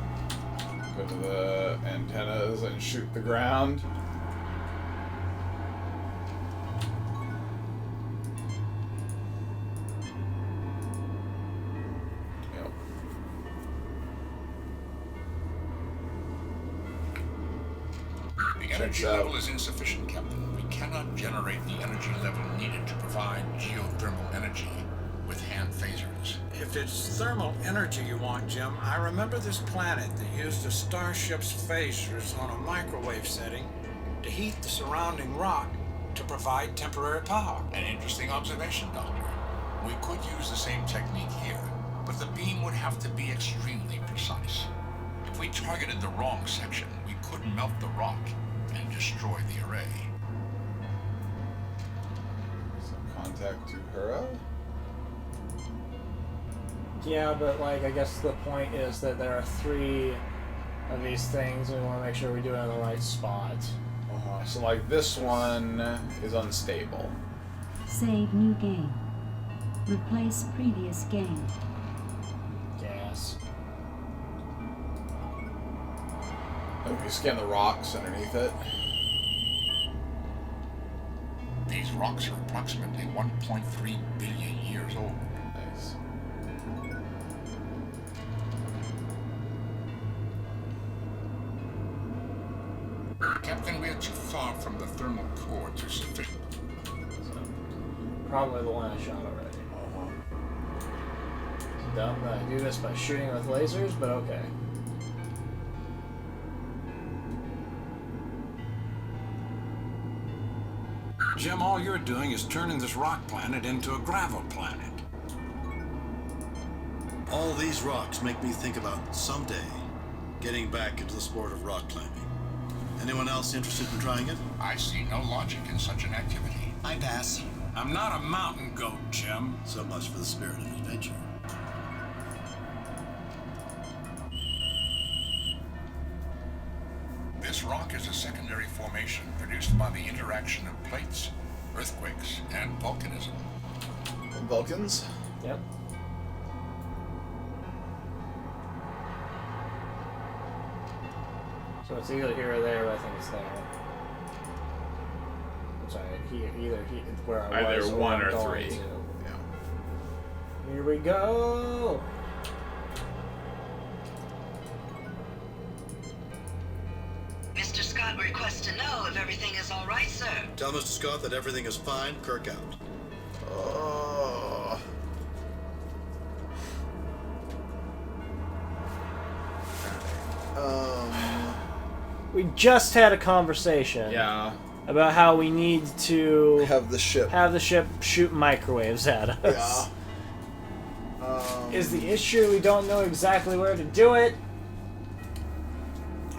Go to the antennas and shoot the ground. Yep. The energy level is insufficient, Captain. We cannot generate the energy level needed to provide geothermal energy with hand phasers. If it's thermal energy you want, Jim, I remember this planet that used a starship's phasers on a microwave setting to heat the surrounding rock to provide temporary power. An interesting observation, Doctor. We could use the same technique here, but the beam would have to be extremely precise. If we targeted the wrong section, we could melt the rock and destroy the array. So contact Uhura? Yeah, but like I guess the point is that there are 3 of these things, and we want to make sure we do it in the right spot. So like this one is unstable. Save new game. Replace previous game. Yes. If you scan the rocks underneath it. These rocks are approximately 1.3 billion years old. Nice. Captain, we are too far from the thermal core to sufficient. Probably the one I shot already. It's dumb that I do this by shooting with lasers, but okay. Jim, all you're doing is turning this rock planet into a gravel planet. All these rocks make me think about someday getting back into the sport of rock climbing. Anyone else interested in trying it? I see no logic in such an activity. I pass. I'm not a mountain goat, Jim. So much for the spirit of adventure. This rock is a secondary formation produced by the interaction of plates, earthquakes, and volcanism. Vulcans? Yep. So it's either here or there, but I think it's there. I'm sorry, either where I was Either or one I'm or going 3. to. Yeah. Here we go! Mr. Scott requests to know if everything is all right, sir. Tell Mr. Scott that everything is fine. Kirk out. Oh. We just had a conversation. Yeah. About how we need to have the ship shoot microwaves at us. Yeah. is the issue. We don't know exactly where to do it.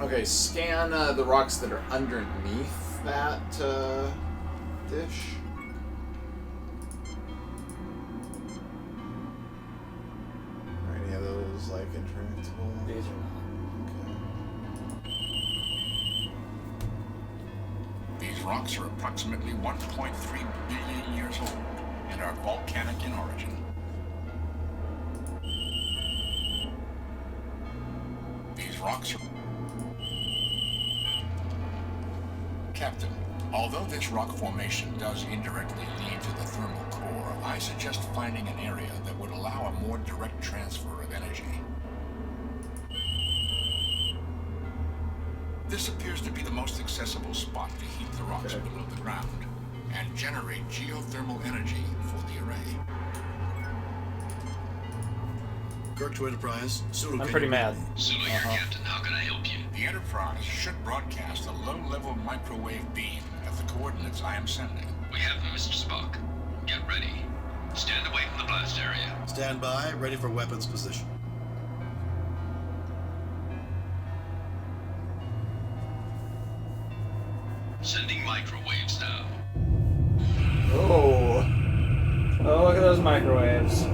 Okay, scan the rocks that are underneath that dish. Are any of those like intractable? These are not. These rocks are approximately 1.3 billion years old and are volcanic in origin. These rocks are... Captain, although this rock formation does indirectly lead to the thermal core, I suggest finding an area that would allow a more direct transfer of energy. This appears to be the most accessible spot to heat the rocks below the ground and generate geothermal energy for the array. Kirk to Enterprise. Sulu, I'm pretty mad. Sulu here, Captain. How can I help you? The Enterprise should broadcast a low-level microwave beam at the coordinates I am sending. We have them, Mr. Spock. Get ready. Stand away from the blast area. Stand by, ready for weapons position. Sending microwaves now. Oh. Oh, look at those microwaves.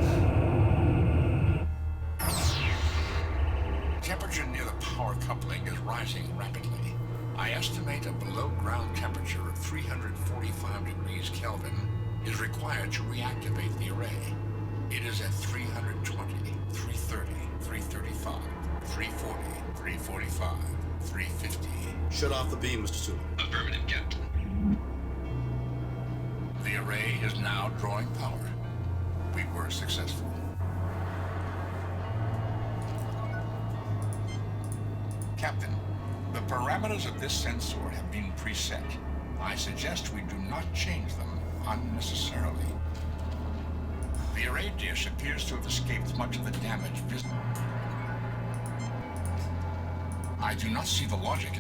Temperature near the power coupling is rising rapidly. I estimate a below-ground temperature of 345 degrees Kelvin is required to reactivate the array. It is at 320, 330, 335, 340, 345, 350. Shut off the beam, Mr. Sulu. Affirmative, Captain. The array is now drawing power. We were successful. Captain, the parameters of this sensor have been preset. I suggest we do not change them unnecessarily. The array dish appears to have escaped much of the damage visible. I do not see the logic.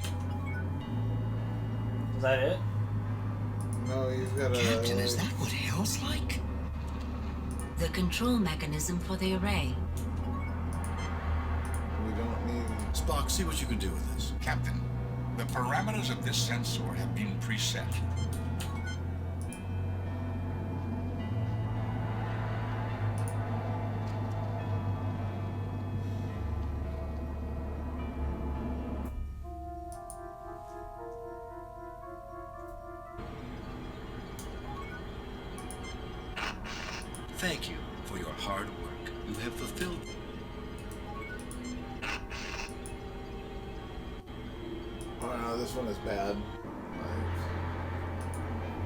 Is that it? No, you've got a... Captain, is that what hell's like? The control mechanism for the array. We don't need... Spock, see what you can do with this. Captain, the parameters of this sensor have been preset. Thank you for your hard work. You have fulfilled... Oh no, this one is bad. Like,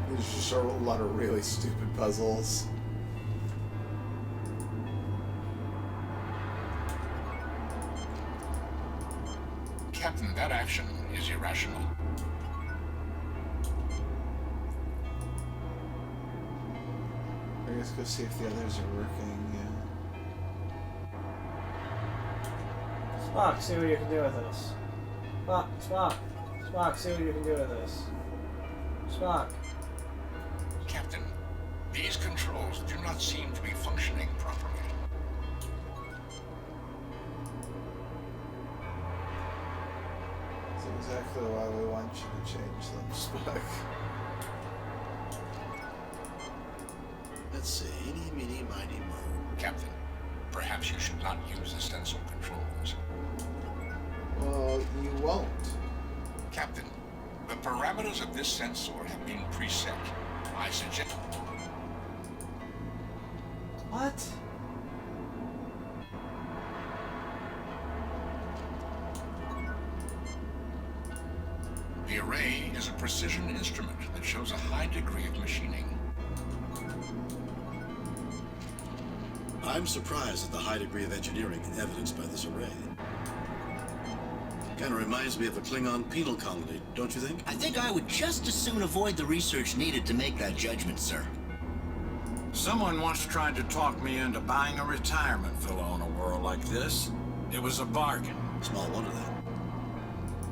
there's just a lot of really stupid puzzles. Captain, that action is irrational. I guess go see if the others are working, yeah. Spock, see what you can do with this. Spock, see what you can do with this. Spock. Captain, these controls do not seem to be functioning properly. That's exactly why we want you to change them, Spock. Let's see. Eeny, meeny, miny, mo. Captain, perhaps you should not use the sensor controls. Well, you won't. Captain, the parameters of this sensor have been preset. I suggest... What? The array is a precision instrument that shows a high degree of machining. I'm surprised at the high degree of engineering evidenced by this array. Kind of reminds me of a Klingon penal colony, don't you think? I think I would just as soon avoid the research needed to make that judgment, sir. Someone once tried to talk me into buying a retirement villa on a world like this. It was a bargain. Small wonder that.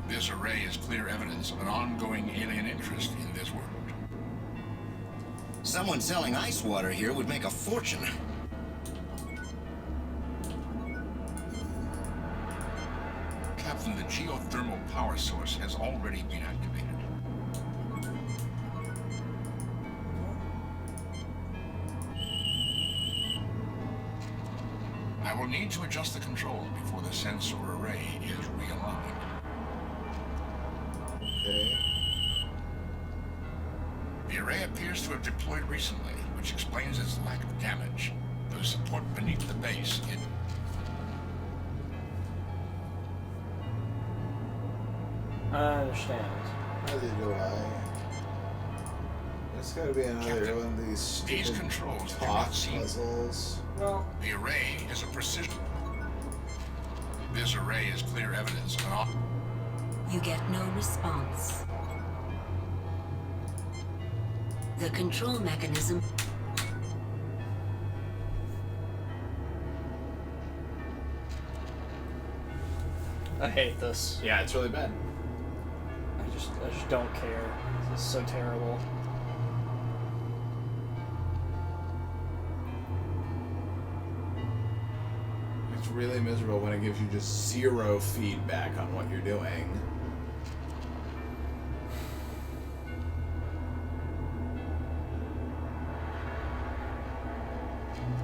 This array is clear evidence of an ongoing alien interest in this world. Someone selling ice water here would make a fortune. Captain, the geothermal power source has already been activated. I will need to adjust the control before the sensor array is realigned. Okay. The array appears to have deployed recently, which explains its lack of damage. Though support beneath the base, I understand. Neither do I. There's gotta be another one of these stupid controls do talk not seem- puzzles. Well, the array is a precision. This array is clear evidence of an You get no response. The control mechanism. I hate this. Yeah, it's really bad. I just don't care. This is so terrible. It's really miserable when it gives you just zero feedback on what you're doing.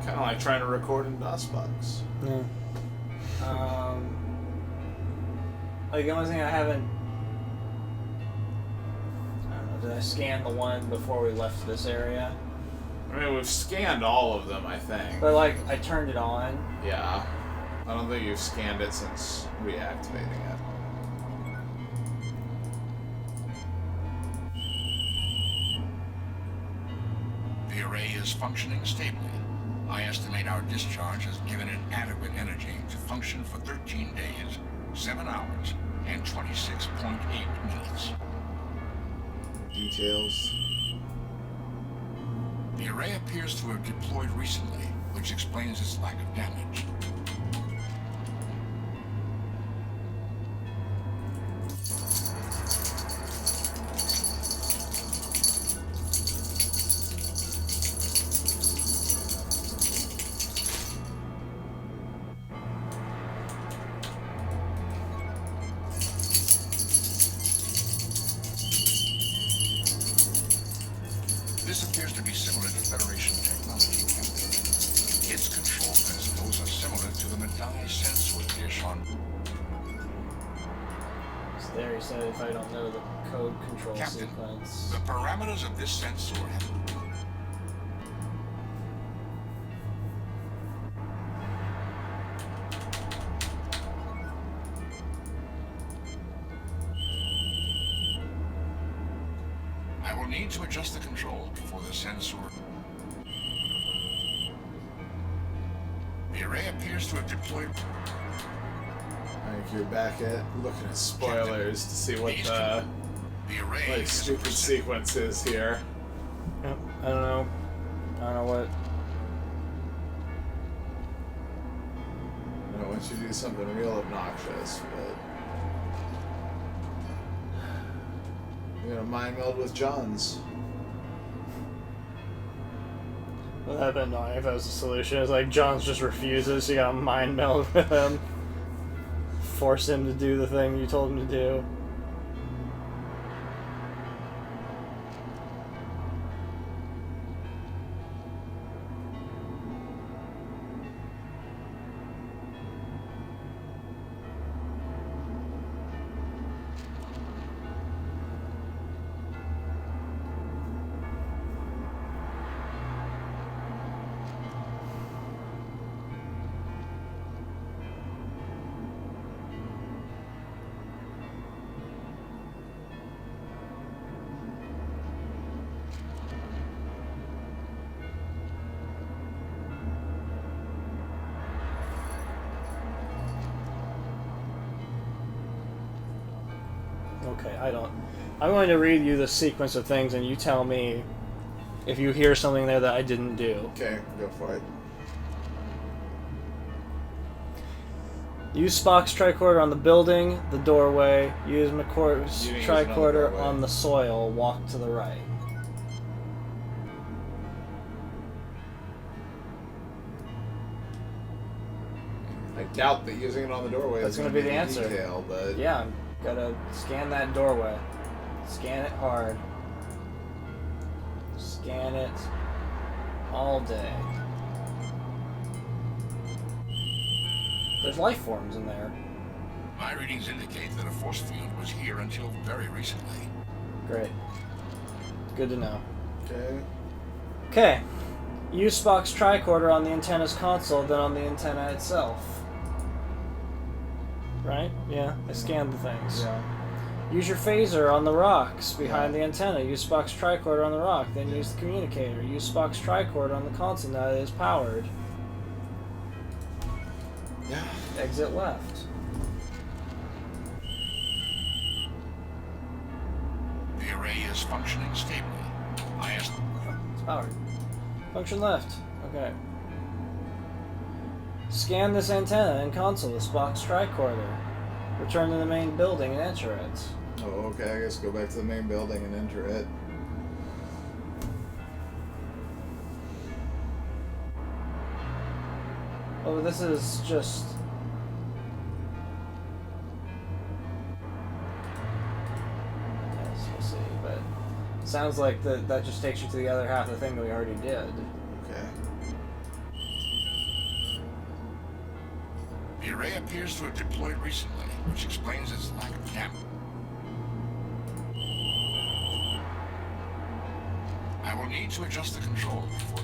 Kind of like trying to record in DOSBox. Yeah. Like the only thing I haven't. I don't know. Did I scan the one before we left this area? I mean, we've scanned all of them, I think. But like, I turned it on. Yeah. I don't think you've scanned it since reactivating it. The array is functioning stably. I estimate our discharge has given it adequate energy to function for 13 days, 7 hours, and 26.8 minutes. Details. The array appears to have deployed recently, which explains its lack of damage. This appears to be similar to Federation technology, Captain. Its control principles are similar to the Madai sensor dish on... So there he said if I don't know the code control Captain, sequence. the parameters of this sensor have... I will need to adjust the control before the sensor... The array appears to have deployed... I think you're back at looking at spoilers to see what the array like stupid sequence is here. Yep. I don't know. I don't know what. I don't want you to do something real obnoxious, but you're gonna mind meld with Jons. Well, that'd been annoying if that was the solution. It's like Jons just refuses, so you gotta mind meld with him. Force him to do the thing you told him to do. Okay, I don't. I'm going to read you the sequence of things, and you tell me if you hear something there that I didn't do. Okay, go for it. Use Spock's tricorder on the building, the doorway. Use McCoy's You didn't use another tricorder doorway. on the soil. Walk to the right. I doubt that using it on the doorway That's is gonna going be to the answer. detail, but Yeah, gotta scan that doorway. Scan it hard. Scan it all day. There's life forms in there. My readings indicate that a force field was here until very recently. Great. Good to know. okay. Okay. Use Spock's tricorder on the antenna's console, then on the antenna itself. Right? Yeah, I scanned the things. Yeah. Use your phaser on the rocks behind the antenna. Use Spock's tricorder on the rock, then use the communicator. Use Spock's tricorder on the console now that it is powered. Yeah. Exit left. The array is functioning stably. I asked. It's powered. Function left. Okay. Scan this antenna and console with Spock's tricorder. Return to the main building and enter it. Oh, okay. I guess go back to the main building and enter it. Oh, this is just... Yes, we'll see, but... Sounds like that just takes you to the other half of the thing that we already did. Okay. The array appears to have deployed recently, which explains its lack of camp. I will need to adjust the controls before.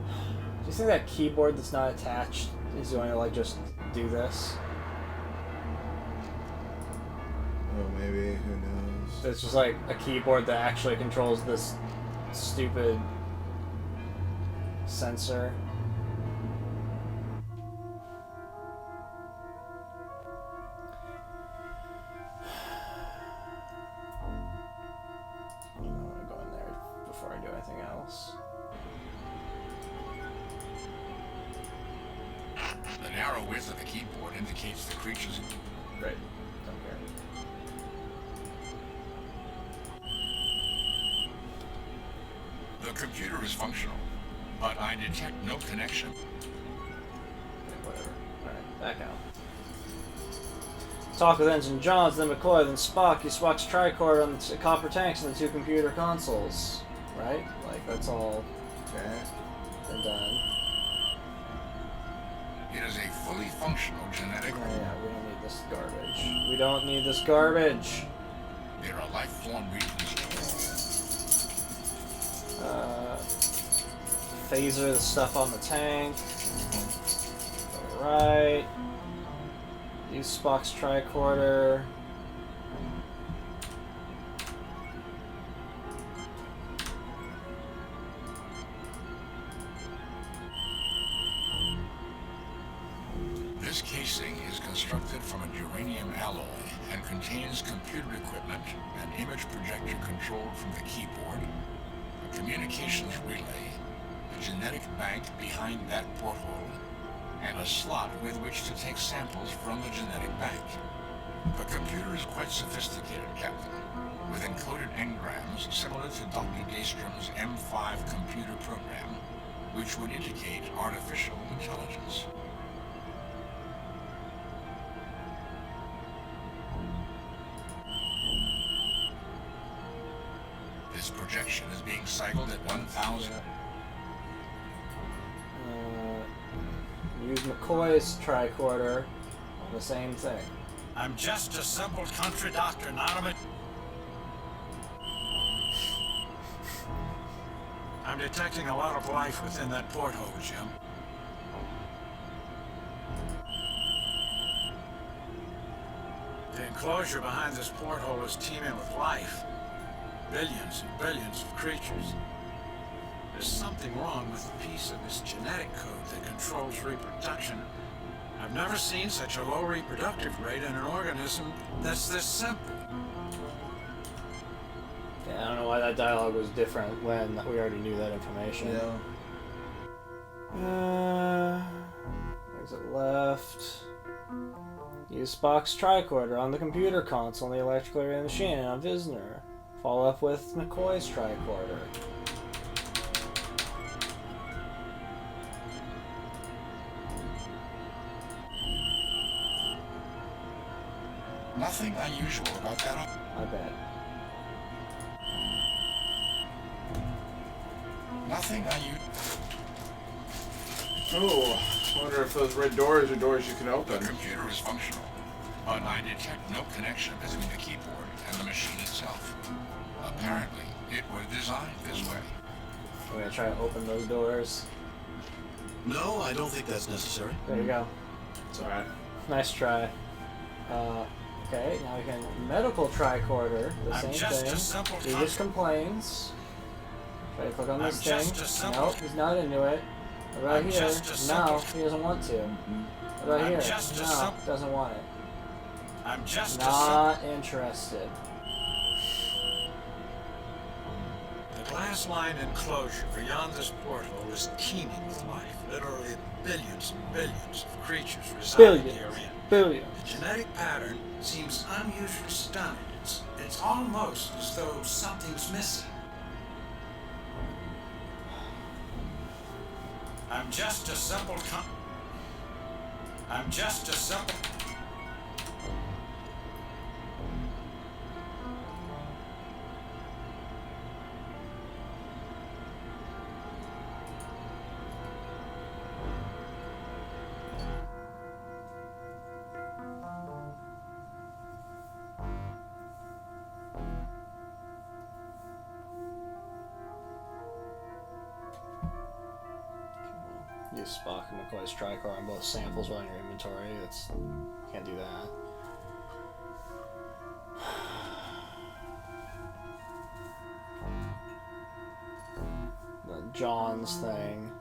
Do you think that keyboard that's not attached is going to, like, just do this? Oh, maybe. Who knows? It's just like a keyboard that actually controls this stupid sensor. I want to go in there before I do anything else. The narrow width of the keyboard indicates the creature's... Right. Don't care. The computer is functional, but I detect no connection. Okay, whatever. Alright, back out. Talk with Ensign Jons, then McCoy, then Spock. Use Spock's tricorder on the copper tanks and the two computer consoles. Right? Like, that's all Okay. been done. It is a fully functional genetic... Oh, yeah, we don't need this garbage. We don't need this garbage! There are life form readings. Phaser the stuff on the tank. Alright. Use Spock's tricorder. This casing is constructed from a uranium alloy and contains computer equipment, an image projector controlled from the keyboard, a communications relay, a genetic bank behind that porthole, and a slot with which to take samples from the genetic bank. The computer is quite sophisticated, Captain, with encoded engrams similar to Dr. Gaystrom's M5 computer program, which would indicate artificial intelligence. This projection is being cycled at 1,000. Use McCoy's tricorder on the same thing. I'm just a simple country doctor, not a... I'm detecting a lot of life within that porthole, Jim. The enclosure behind this porthole is teeming with life. Billions and billions of creatures. There's something wrong with the piece of this genetic code that controls reproduction. I've never seen such a low reproductive rate in an organism that's this simple. Yeah, I don't know why that dialogue was different when we already knew that information. Yeah. Exit left. Use Spock's tricorder on the computer console on the electrical area of the machine and on Visner. Follow up with McCoy's tricorder. Nothing unusual about that. I bet. Nothing unusual. Oh, I wonder if those red doors are doors you can open. The computer is functional, but I detect no connection between the keyboard and the machine itself. Apparently, it was designed this way. We're gonna try to open those doors. No, I don't think that's necessary. There you go. It's alright. Nice try. Okay, now we can medical tricorder. The I'm same just thing. a simple He just complains. Try to click on this thing. Nope, he's not into it. What about here? No, he doesn't want to. What about here? No, doesn't want it. I'm just not interested. The glass-lined enclosure beyond this portal is teeming with life. Literally billions and billions of creatures reside herein. Billions. The genetic pattern seems unusually stunning. It's almost as though something's missing. I'm just a simple Use Spock and McCoy's tricore on both samples while in your inventory. Can't do that. The Jons thing.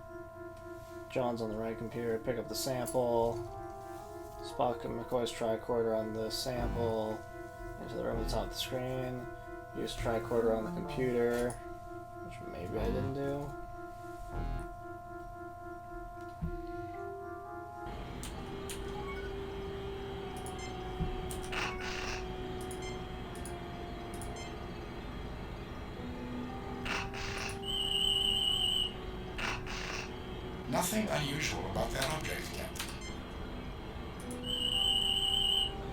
Jons on the right computer. Pick up the sample. Spock and McCoy's tricorder on the sample. Into the room at the top of the screen. Use tricorder on the computer, which maybe I didn't do. Nothing unusual about that object, Captain.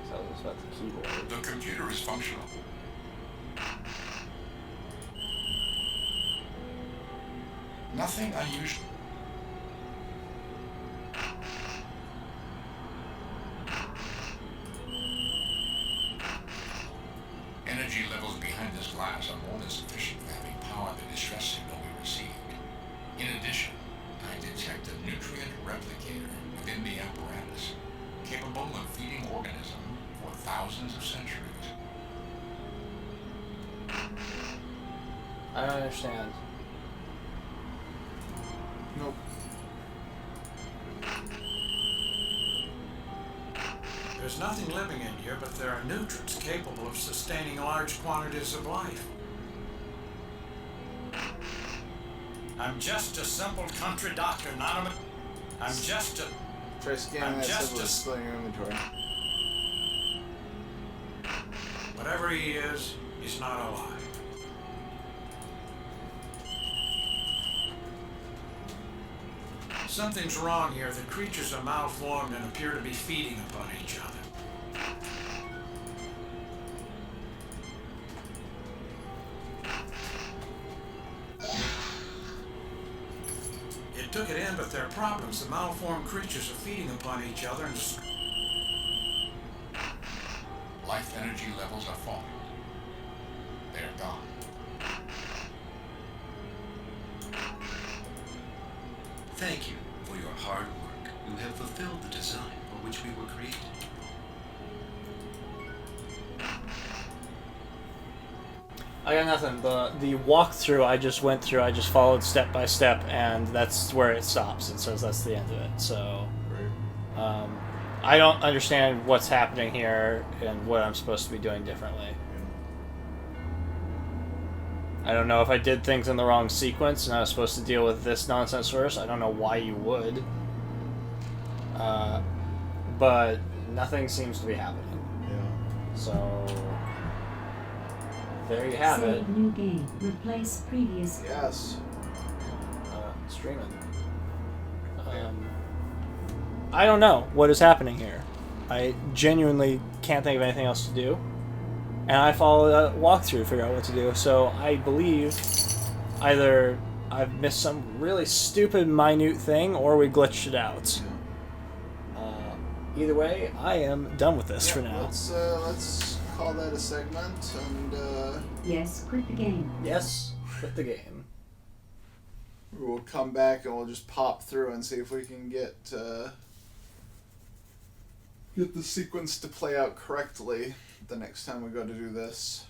So it was about the keyboard. The computer is functional. Nothing unusual. Energy levels behind this glass are more than sufficient for having powered the distress signal we received. In addition, I detect a nutrient replicator within the apparatus, capable of feeding organisms for thousands of centuries. I don't understand. Nope. There's nothing living in here, but there are nutrients capable of sustaining large quantities of life. I'm just a simple country doctor, not a... I'm just a... Try scanning that symbol to display your inventory. Whatever he is, he's not alive. Something's wrong here. The creatures are malformed and appear to be feeding upon each other. It took it in, but there are problems. The malformed creatures are feeding upon each other and Life energy levels are falling. They're gone. Thank you for your hard work. You have fulfilled the design for which we were created. I got nothing. The walkthrough I just went through, I just followed step by step, and that's where it stops. It says that's the end of it. So, I don't understand what's happening here and what I'm supposed to be doing differently. I don't know if I did things in the wrong sequence and I was supposed to deal with this nonsense first. I don't know why you would. But nothing seems to be happening. Yeah. So there you have it. Save new game. Replace previous. Yes. Streaming. I don't know what is happening here. I genuinely can't think of anything else to do. And I followed a walkthrough to figure out what to do. So I believe either I've missed some really stupid, minute thing, or we glitched it out. Either way, I am done with this for now. Let's call that a segment and. Yes, quit the game. Yes, quit the game. We'll come back and we'll just pop through and see if we can get the sequence to play out correctly the next time we go to do this.